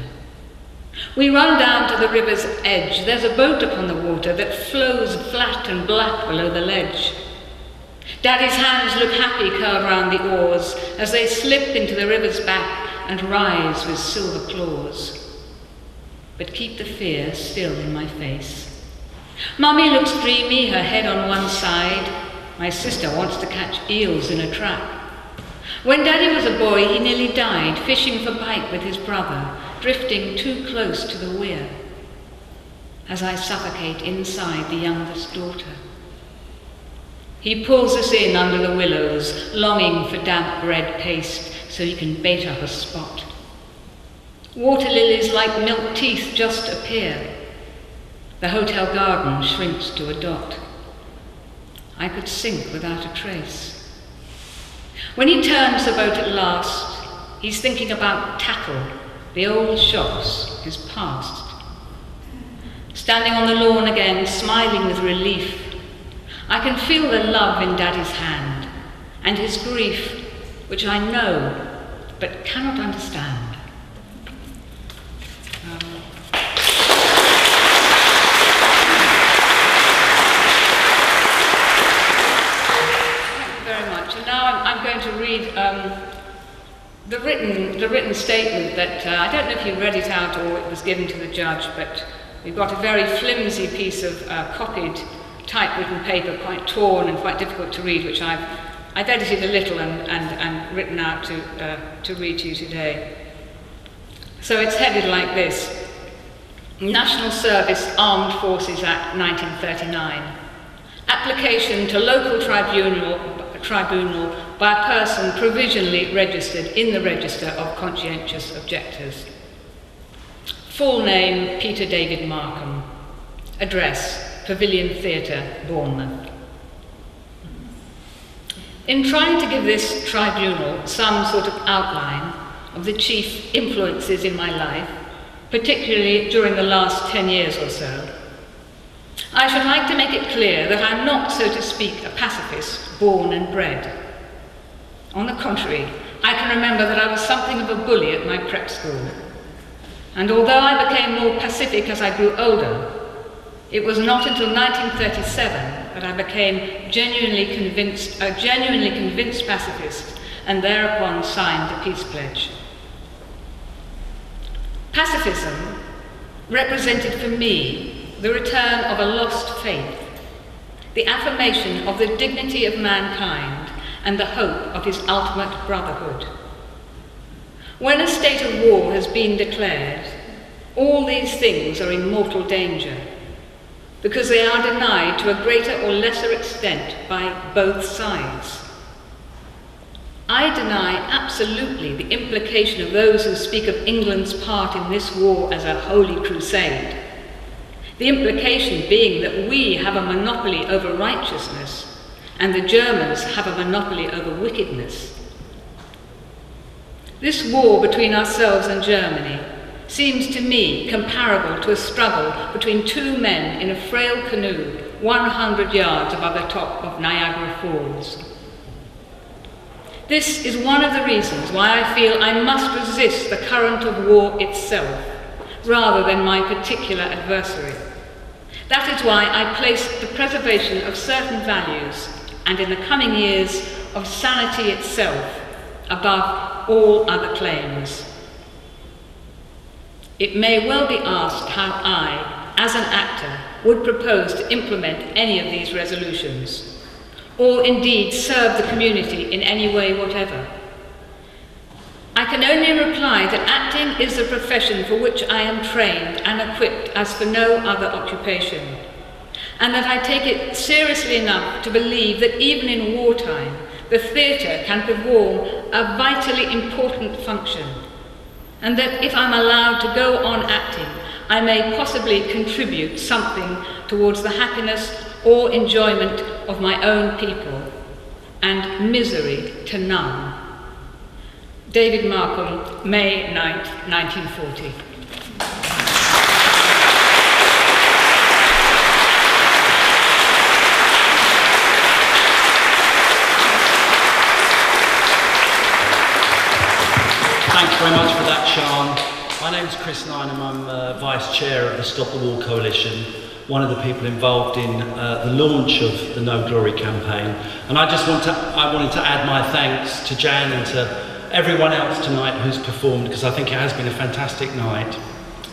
We run down to the river's edge. There's a boat upon the water that flows flat and black below the ledge. Daddy's hands look happy curled round the oars as they slip into the river's back and rise with silver claws. But keep the fear still in my face. Mummy looks dreamy, her head on one side. My sister wants to catch eels in a trap. When Daddy was a boy, he nearly died fishing for pike with his brother, drifting too close to the weir. As I suffocate inside the youngest daughter, he pulls us in under the willows, longing for damp bread paste so he can bait up a spot. Water lilies like milk teeth just appear. The hotel garden shrinks to a dot. I could sink without a trace. When he turns the boat at last, he's thinking about tackle, the old shops, his past. Standing on the lawn again, smiling with relief, I can feel the love in Daddy's hand, and his grief, which I know, but cannot understand. Thank you very much. And now I'm going to read the written statement that, I don't know if you read it out or it was given to the judge, but we've got a very flimsy piece of copied typewritten paper, quite torn and quite difficult to read, which I've edited a little and written out to read to you today. So it's headed like this: National Service Armed Forces Act 1939. Application to local tribunal by a person provisionally registered in the Register of Conscientious Objectors. Full name, Peter David Markham. Address, Pavilion Theatre, Bournemouth. In trying to give this tribunal some sort of outline of the chief influences in my life, particularly during the last 10 years or so, I should like to make it clear that I'm not, so to speak, a pacifist born and bred. On the contrary, I can remember that I was something of a bully at my prep school. And although I became more pacific as I grew older, it was not until 1937 that I became a genuinely convinced pacifist and thereupon signed the peace pledge. Pacifism represented for me the return of a lost faith, the affirmation of the dignity of mankind and the hope of his ultimate brotherhood. When a state of war has been declared, all these things are in mortal danger, because they are denied to a greater or lesser extent by both sides. I deny absolutely the implication of those who speak of England's part in this war as a holy crusade, the implication being that we have a monopoly over righteousness and the Germans have a monopoly over wickedness. This war between ourselves and Germany seems to me comparable to a struggle between two men in a frail canoe 100 yards above the top of Niagara Falls. This is one of the reasons why I feel I must resist the current of war itself, rather than my particular adversary. That is why I place the preservation of certain values, and in the coming years, of sanity itself, above all other claims. It may well be asked how I, as an actor, would propose to implement any of these resolutions, or indeed serve the community in any way whatever. I can only reply that acting is the profession for which I am trained and equipped as for no other occupation, and that I take it seriously enough to believe that even in wartime, the theatre can perform a vitally important function, and that if I'm allowed to go on acting, I may possibly contribute something towards the happiness or enjoyment of my own people, and misery to none. David Markham, May 9th, 1940. Thanks very much for that, Sian. My name's Chris Nynham. I'm Vice Chair of the Stop the War Coalition, one of the people involved in the launch of the No Glory campaign. And I wanted to add my thanks to Jan and to everyone else tonight who's performed, because I think it has been a fantastic night,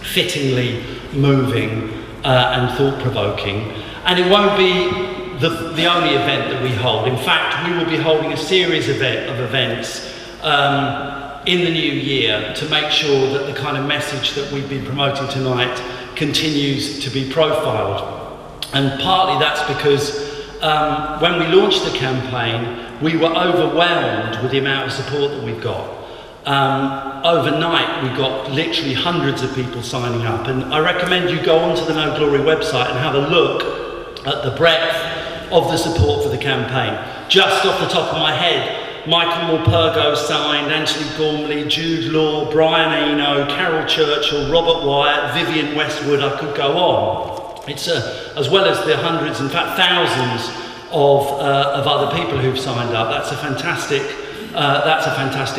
fittingly moving and thought-provoking. And it won't be the only event that we hold. In fact, we will be holding a series of events in the new year to make sure that the kind of message that we've been promoting tonight continues to be profiled. And partly that's because when we launched the campaign, we were overwhelmed with the amount of support that we've got. Overnight, we got literally hundreds of people signing up, and I recommend you go onto the No Glory website and have a look at the breadth of the support for the campaign. Just off the top of my head, Michael Morpurgo signed, Anthony Gormley, Jude Law, Brian Eno, Carol Churchill, Robert Wyatt, Vivienne Westwood, I could go on. It's as well as the hundreds, in fact thousands of other people who've signed up. That's a fantastic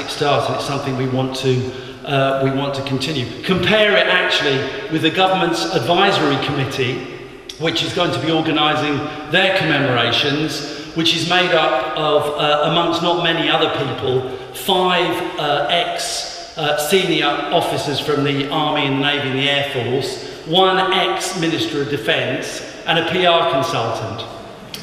start, and it's something we want to continue. Compare it actually with the government's advisory committee, which is going to be organising their commemorations, which is made up of, amongst not many other people, 5 ex-senior officers from the Army and the Navy and the Air Force, 1 ex-Minister of Defence, and a PR consultant.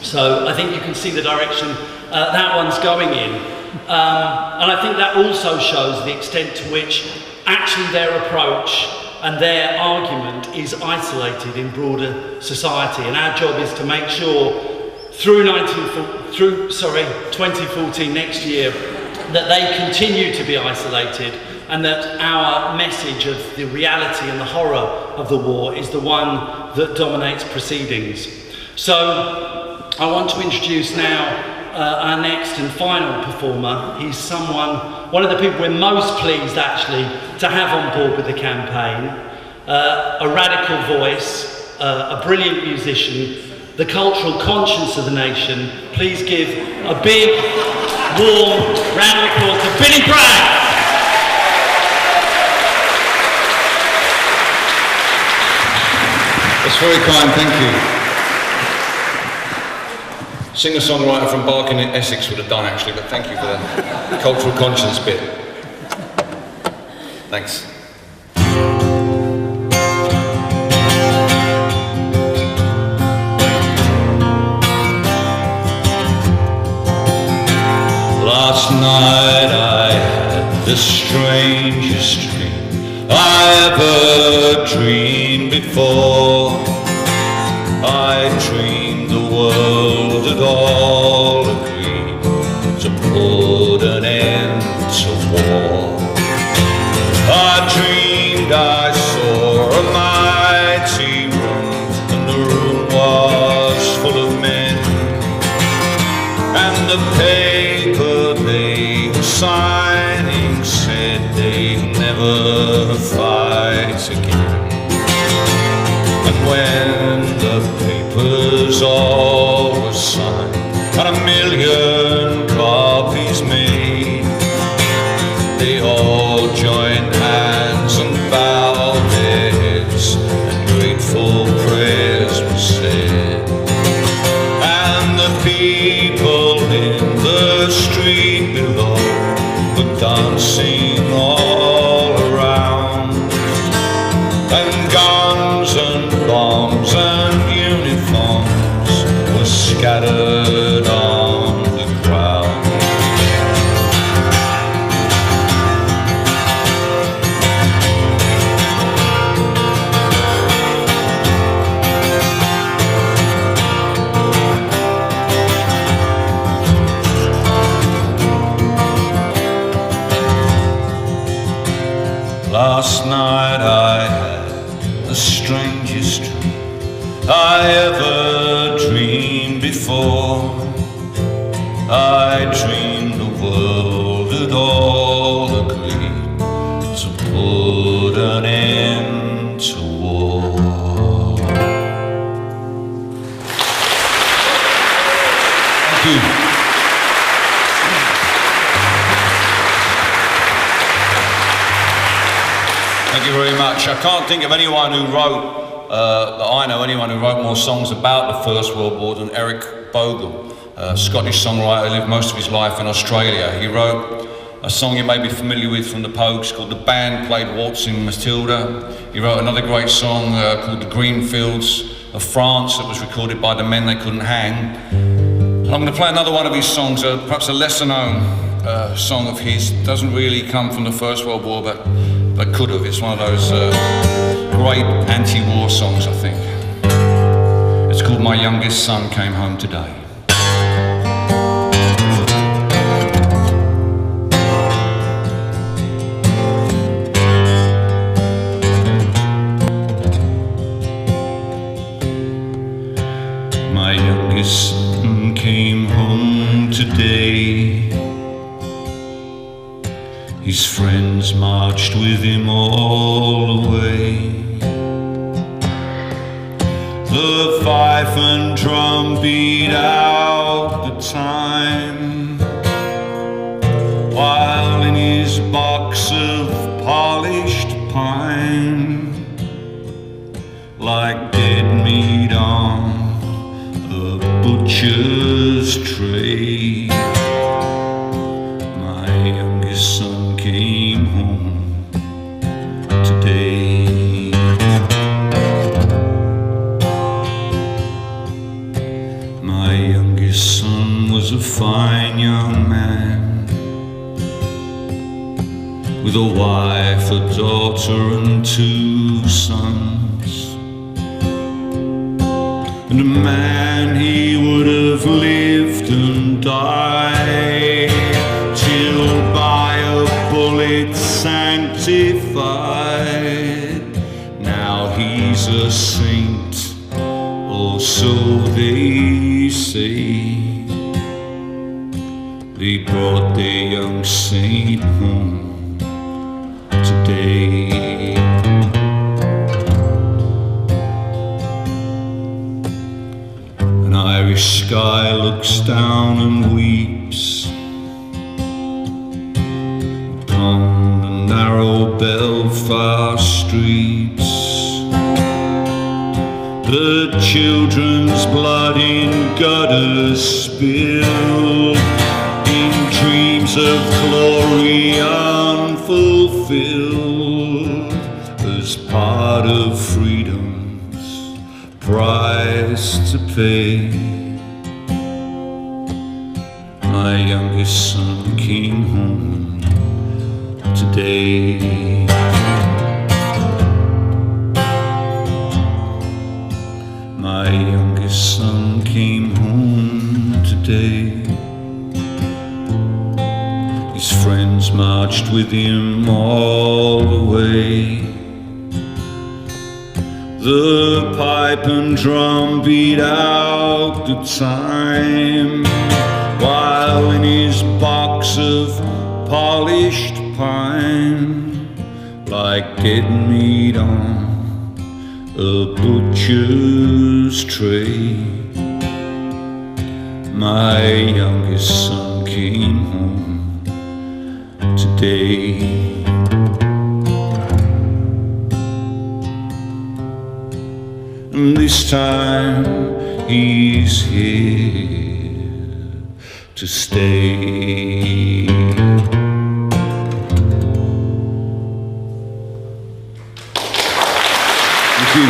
So I think you can see the direction that one's going in. And I think that also shows the extent to which actually their approach and their argument is isolated in broader society. And our job is to make sure through 2014 next year that they continue to be isolated, and that our message of the reality and the horror of the war is the one that dominates proceedings. So I want to introduce now our next and final performer. He's one of the people we're most pleased actually to have on board with the campaign. A radical voice, a brilliant musician, the cultural conscience of the nation. Please give a big, warm round of applause to Billy Bragg. That's very kind, thank you. Singer-songwriter from Barking in Essex would have done actually, but thank you for the cultural conscience bit. Thanks. Last night I had the strangest dream I ever dreamed before. I dreamed the world had all agreed to put an end to war. I dreamed I saw a mighty room, and the room was full of men, and the paper they were signing said they'd never fight again. And when the papers all were signed and 1,000,000 copies made, they all joined hands and bowed their heads, and grateful prayers were said. And the people in the street below were dancing all around, and guns and bombs and uniforms were scattered on the ground. Last night I had the strangest dream I ever dreamed before. I dreamed the world had all agreed to put an end to war. Thank you. Thank you very much. I can't think of anyone who wrote, that I know anyone who wrote more songs about the First World War than Eric Bogle, a Scottish songwriter who lived most of his life in Australia. He wrote a song you may be familiar with from the Pogues called The Band Played Waltzing Matilda. He wrote another great song called The Green Fields of France that was recorded by the Men They Couldn't Hang. And I'm going to play another one of his songs, perhaps a lesser known song of his. Doesn't really come from the First World War, but could have. It's one of those great anti-war songs, I think. It's called My Youngest Son Came Home Today. My youngest son came home today. His friends marched with him all the way. The fife and drum beat out the time, while in his box of polished pine, like dead meat on a butcher's tray, my youngest son came home today. My youngest son was a fine young man, with a wife, a daughter and 2 sons, and a man he would have lived and died, till by a bullet sanctified. Now he's a saint, or so they say. They brought their young saint home today. An Irish sky looks down and weeps upon the narrow Belfast streets. The children's blood in gutters spilled, in dreams of glory unfulfilled, as part of freedom's price to pay. My youngest son came home today. My youngest son came home today. His friends marched with him all the way. The pipe and drum beat out the time, while in his box of polished pine, like dead meat on a butcher's tray, my youngest son came home today. And this time he's here to stay. Thank you.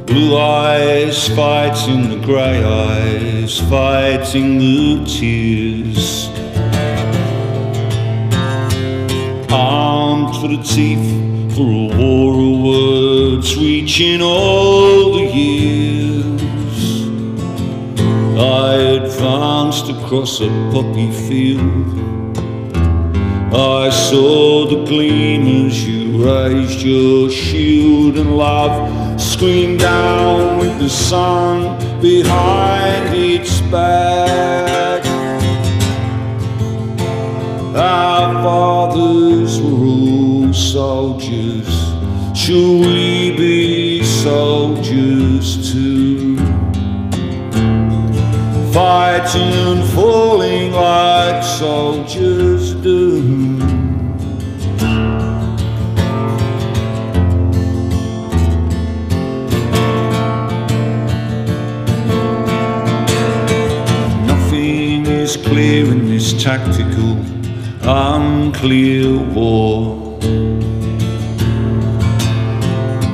Blue eyes fighting the grey eyes, fighting the tears, armed for the teeth, for a war of words reaching all the years. I advanced across a poppy field, I saw the gleam as you raised your shield, and love screamed down with the sun behind its back. Our fathers were all soldiers, shall we be soldiers too? Fighting and falling like soldiers do. Nothing is clear in this tactical, unclear war,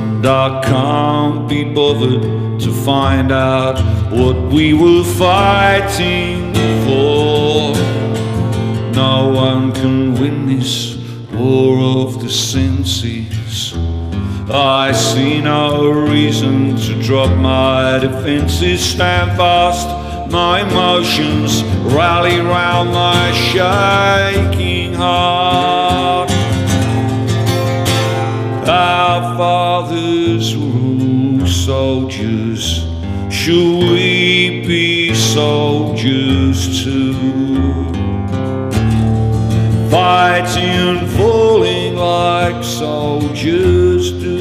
and I can't be bothered to find out what we were fighting for. No one can win this war of the senses, I see no reason to drop my defences, stand fast, my emotions rally round my shaking heart. Our fathers were soldiers, should we be soldiers too? Fighting and falling like soldiers do.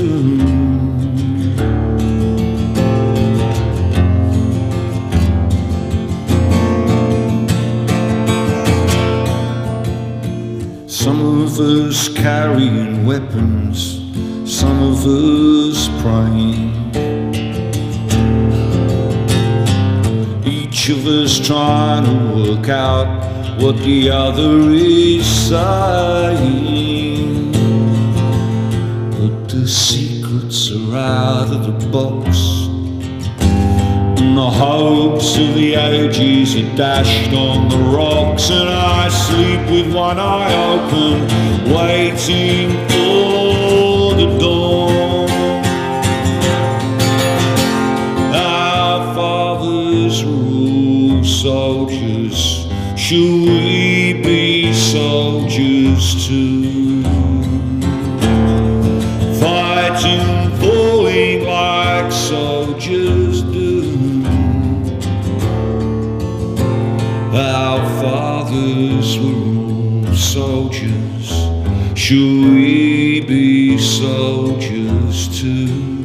Some of us carrying weapons, some of us praying. Each of us trying to work out what the other is saying. But the secrets are out of the box, and the hopes of the ages are dashed on the rocks. And I sleep with one eye open, waiting for the dawn. Our fathers were all soldiers, should we be soldiers too? Fighting, falling like soldiers do. Our fathers were all soldiers, should we be soldiers too?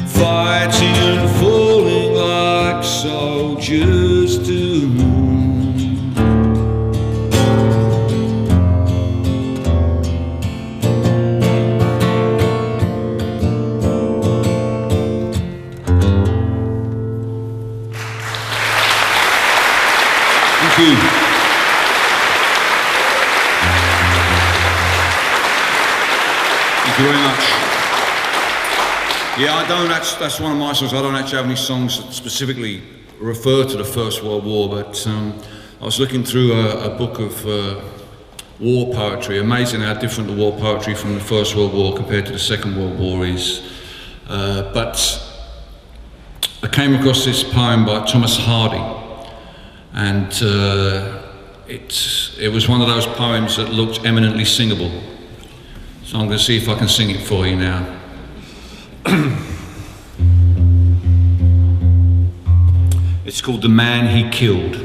Fighting and falling like soldiers do. Thank you. Thank you very much. Yeah, I don't, that's one of my songs. I don't actually have any songs that specifically refer to the First World War, but I was looking through a book of war poetry. Amazing how different the war poetry from the First World War compared to the Second World War is. But I came across this poem by Thomas Hardy, and it was one of those poems that looked eminently singable. So I'm going to see if I can sing it for you now. It's called The Man He Killed.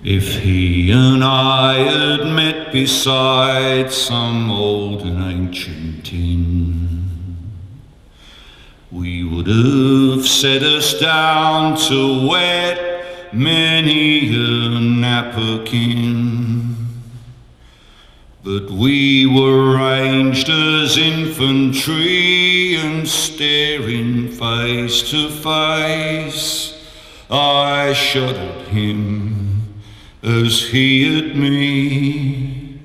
If he and I had met beside some old and ancient inn, we would have set us down to wet many a napkin. But we were ranged as infantry, and staring face to face, I shot at him as he at me,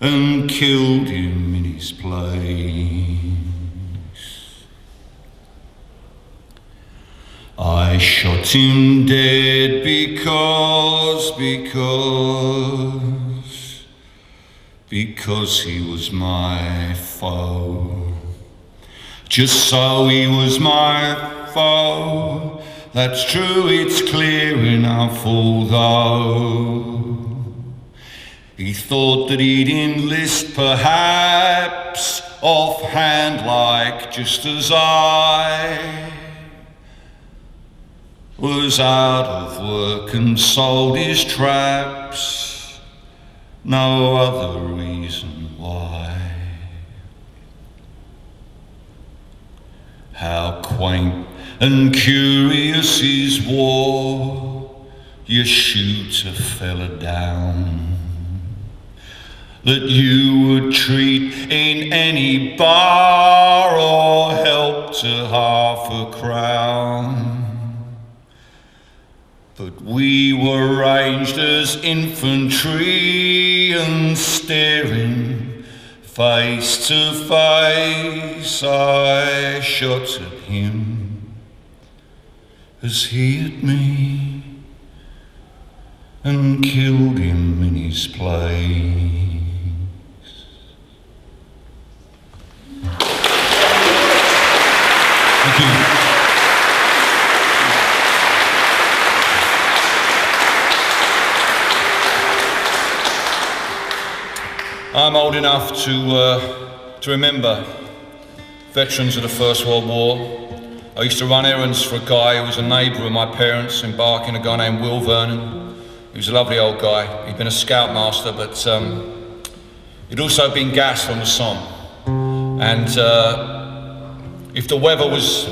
and killed him in his place. I shot him dead because he was my foe. Just so he was my foe, that's true, it's clear enough, although he thought that he'd enlist perhaps offhand, like just as I was out of work and sold his traps. No other reason why. How quaint and curious is war. You shoot a fella down that you would treat in any bar or help to half a crown. But we were ranged as infantry and staring face to face, I shot at him as he at me, and killed him in his place. Thank you. I'm old enough to remember veterans of the First World War. I used to run errands for a guy who was a neighbour of my parents in Barking, a guy named Will Vernon. He was a lovely old guy. He'd been a scoutmaster, but he'd also been gassed on the Somme. And if the weather was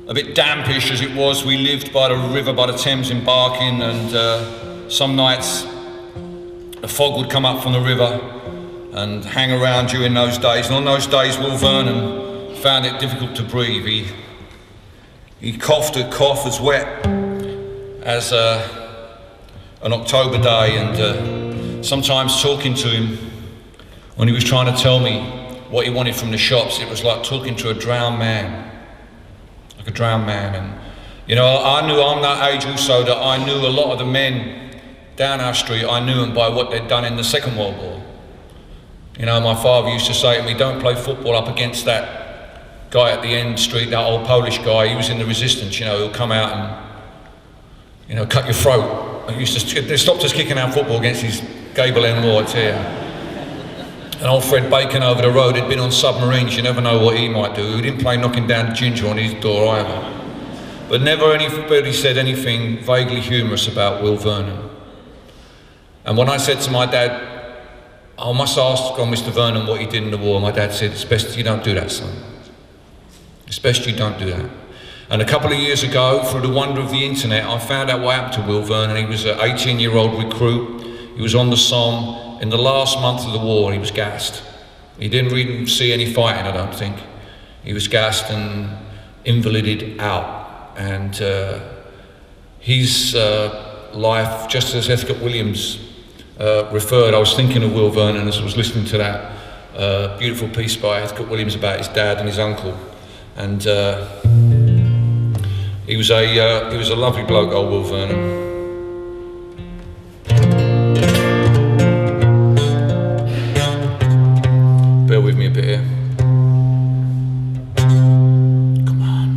a bit dampish as it was, we lived by the river, by the Thames in Barking, and some nights the fog would come up from the river and hang around you in those days. And on those days, Will Vernon found it difficult to breathe. He coughed a cough as wet as an October day, and sometimes talking to him when he was trying to tell me what he wanted from the shops, it was like talking to a drowned man, like a drowned man. And you know, I'm that age also that I knew a lot of the men down our street. I knew them by what they'd done in the Second World War. You know, my father used to say to me, don't play football up against that guy at the end street, that old Polish guy. He was in the resistance, you know, he'll come out and, you know, cut your throat. They stopped us kicking our football against his gable end wards here. And old Fred Bacon over the road had been on submarines. You never know what he might do. He didn't play knocking down ginger on his door either. But never anybody said anything vaguely humorous about Will Vernon. And when I said to my dad, I must ask Mr. Vernon what he did in the war, my dad said, it's best you don't do that, son. It's best you don't do that. And a couple of years ago, through the wonder of the internet, I found out what happened to Will Vernon. He was an 18-year-old recruit. He was on the Somme. In the last month of the war, he was gassed. He didn't really see any fighting, I don't think. He was gassed and invalided out. And his life, just as Heathcote Williams referred, I was thinking of Will Vernon as I was listening to that beautiful piece by Heathcote Williams about his dad and his uncle. And he was a lovely bloke, old Will Vernon. Bear with me a bit here. Come on.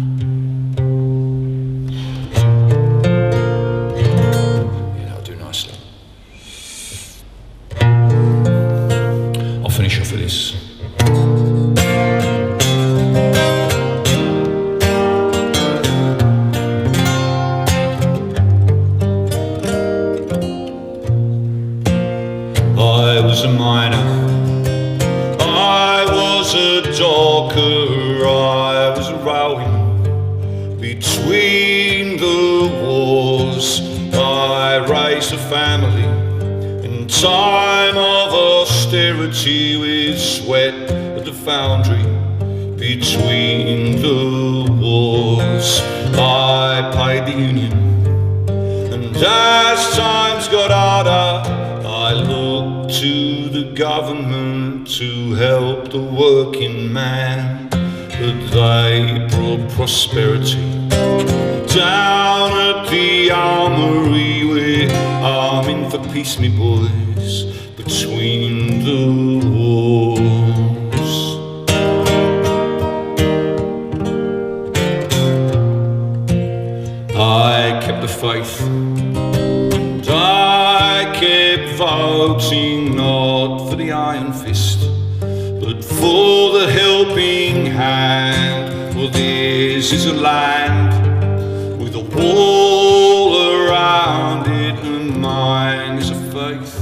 Yeah, that'll do nicely. I'll finish off with this. I was a miner, I was a docker, I was rowing between the wars. I raised a family in time of austerity with sweat at the foundry between the wars. I paid the union, and as times got harder, I looked to the government to help the working man, but they brought prosperity down at the armory. We're arming for peace, me boys, between the wars. I kept the faith, and I kept voting not for the iron fist, but for the helping hand. For this is a land with a wall around it, and mine is a faith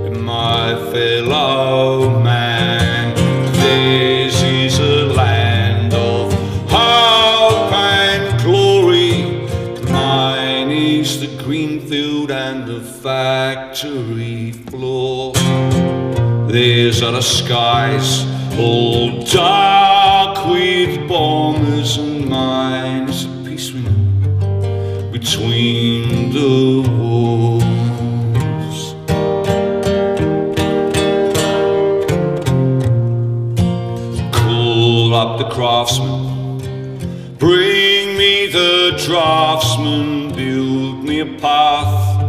in my fellow man. This is a land of hope and glory. Mine is the green field and the factory floor. Theirs are the skies all dark with bombers, and mine is a peace we know between the wars. Call up the craftsman, bring me the draftsman, build me a path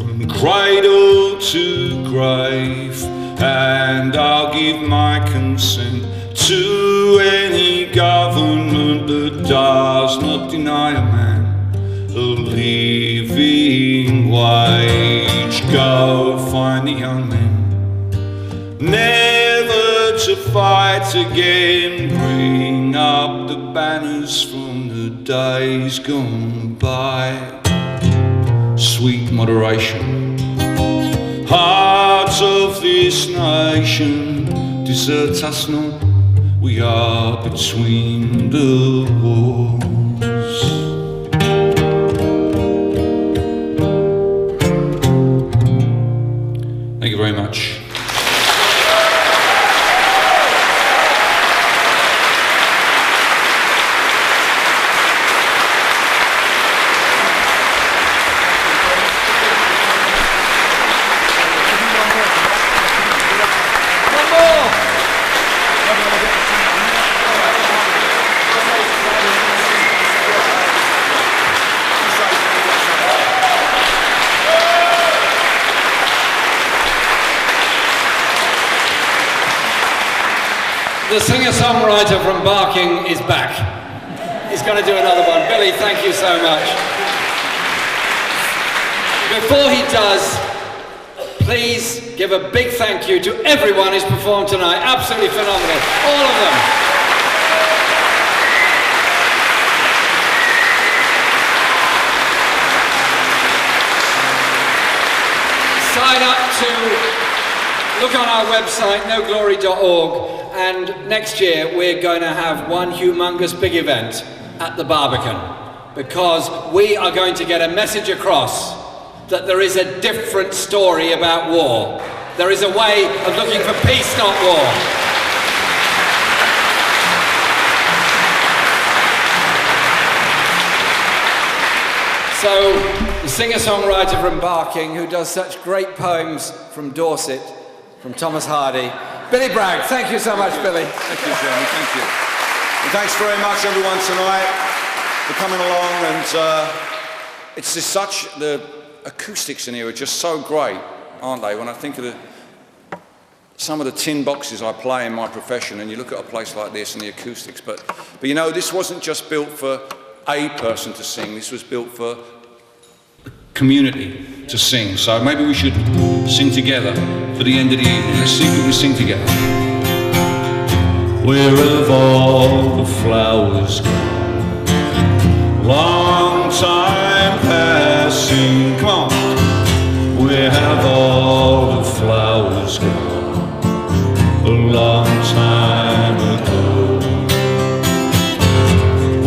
from cradle to grave, and I'll give my consent to any government that does not deny a man a living wage. Go find the young men, never to fight again. Bring up the banners from the days gone by. Sweet moderation, heart of this nation, desert us not, we are between the wars. Thank you very much. The singer-songwriter from Barking is back. He's going to do another one. Billy, thank you so much. Before he does, please give a big thank you to everyone who's performed tonight. Absolutely phenomenal. All of them. Sign up to look on our website, noglory.org. And next year we're going to have one humongous big event at the Barbican, because we are going to get a message across that there is a different story about war. There is a way of looking for peace, not war. So the singer-songwriter from Barking, who does such great poems from Dorset, from Thomas Hardy, Billy Bragg. Thank you so much, Billy. Thank you, Jeremy, thank you. And thanks very much, everyone, tonight for coming along. And it's just such, the acoustics in here are just so great, aren't they? When I think of some of the tin boxes I play in my profession, and you look at a place like this and the acoustics. But you know, this wasn't just built for a person to sing. This was built for the community to sing. So maybe we should sing together for the end of the evening. Let's see if we can sing together. Where have all the flowers gone? Long time passing. Come on. Where have all the flowers gone? A long time ago.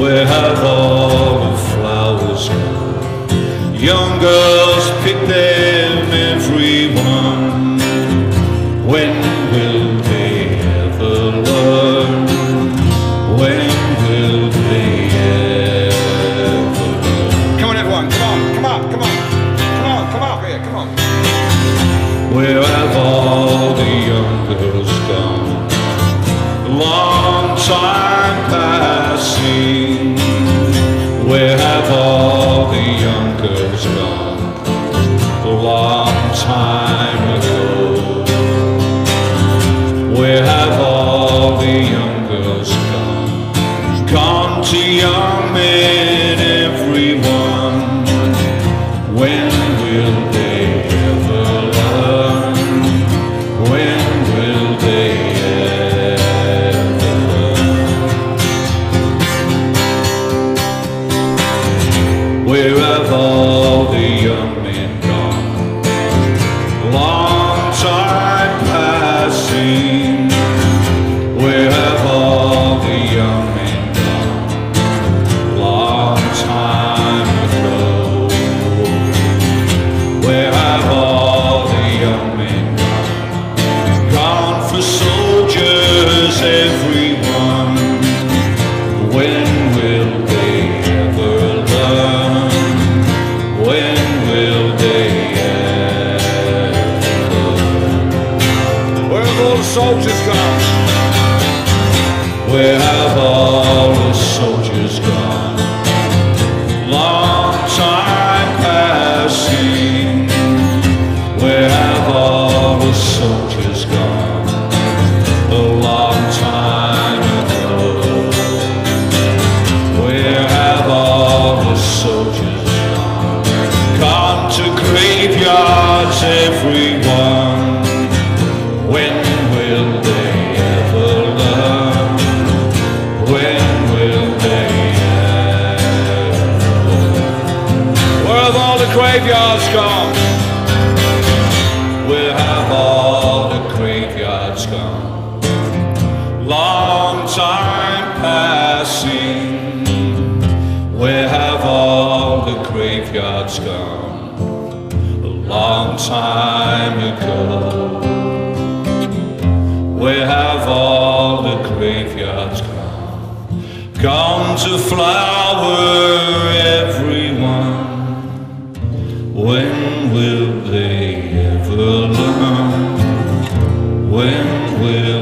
Where have all the flowers gone? Young girls pick them, everyone. When will they ever learn? When will they ever learn? Come on, everyone, come on, come on, come on. Come on, come up here, come on. Where have all the young girls gone? A long time passing. Where have all the young girls gone? A long time ago. Where have all the young girls gone? Gone to young men, everyone. When will they ever learn? When will they ever learn? Where have all the young men gone? Long time passing. Where have all the young men gone? Long time ago. Where have all the young men gone? Gone for soldiers, everyone. When will they ever learn? When will they ever learn? Where have all the soldiers gone? Where have all the soldiers gone? Long time passing. to graveyards, everyone. When will they ever learn? When will they ever learn? Where have all the graveyards gone? Where have all the graveyards gone? Long time passing. Where have all the graveyards gone? A long time ago. Where have all the graveyards gone? Gone to flower, everyone. When will they ever learn? When will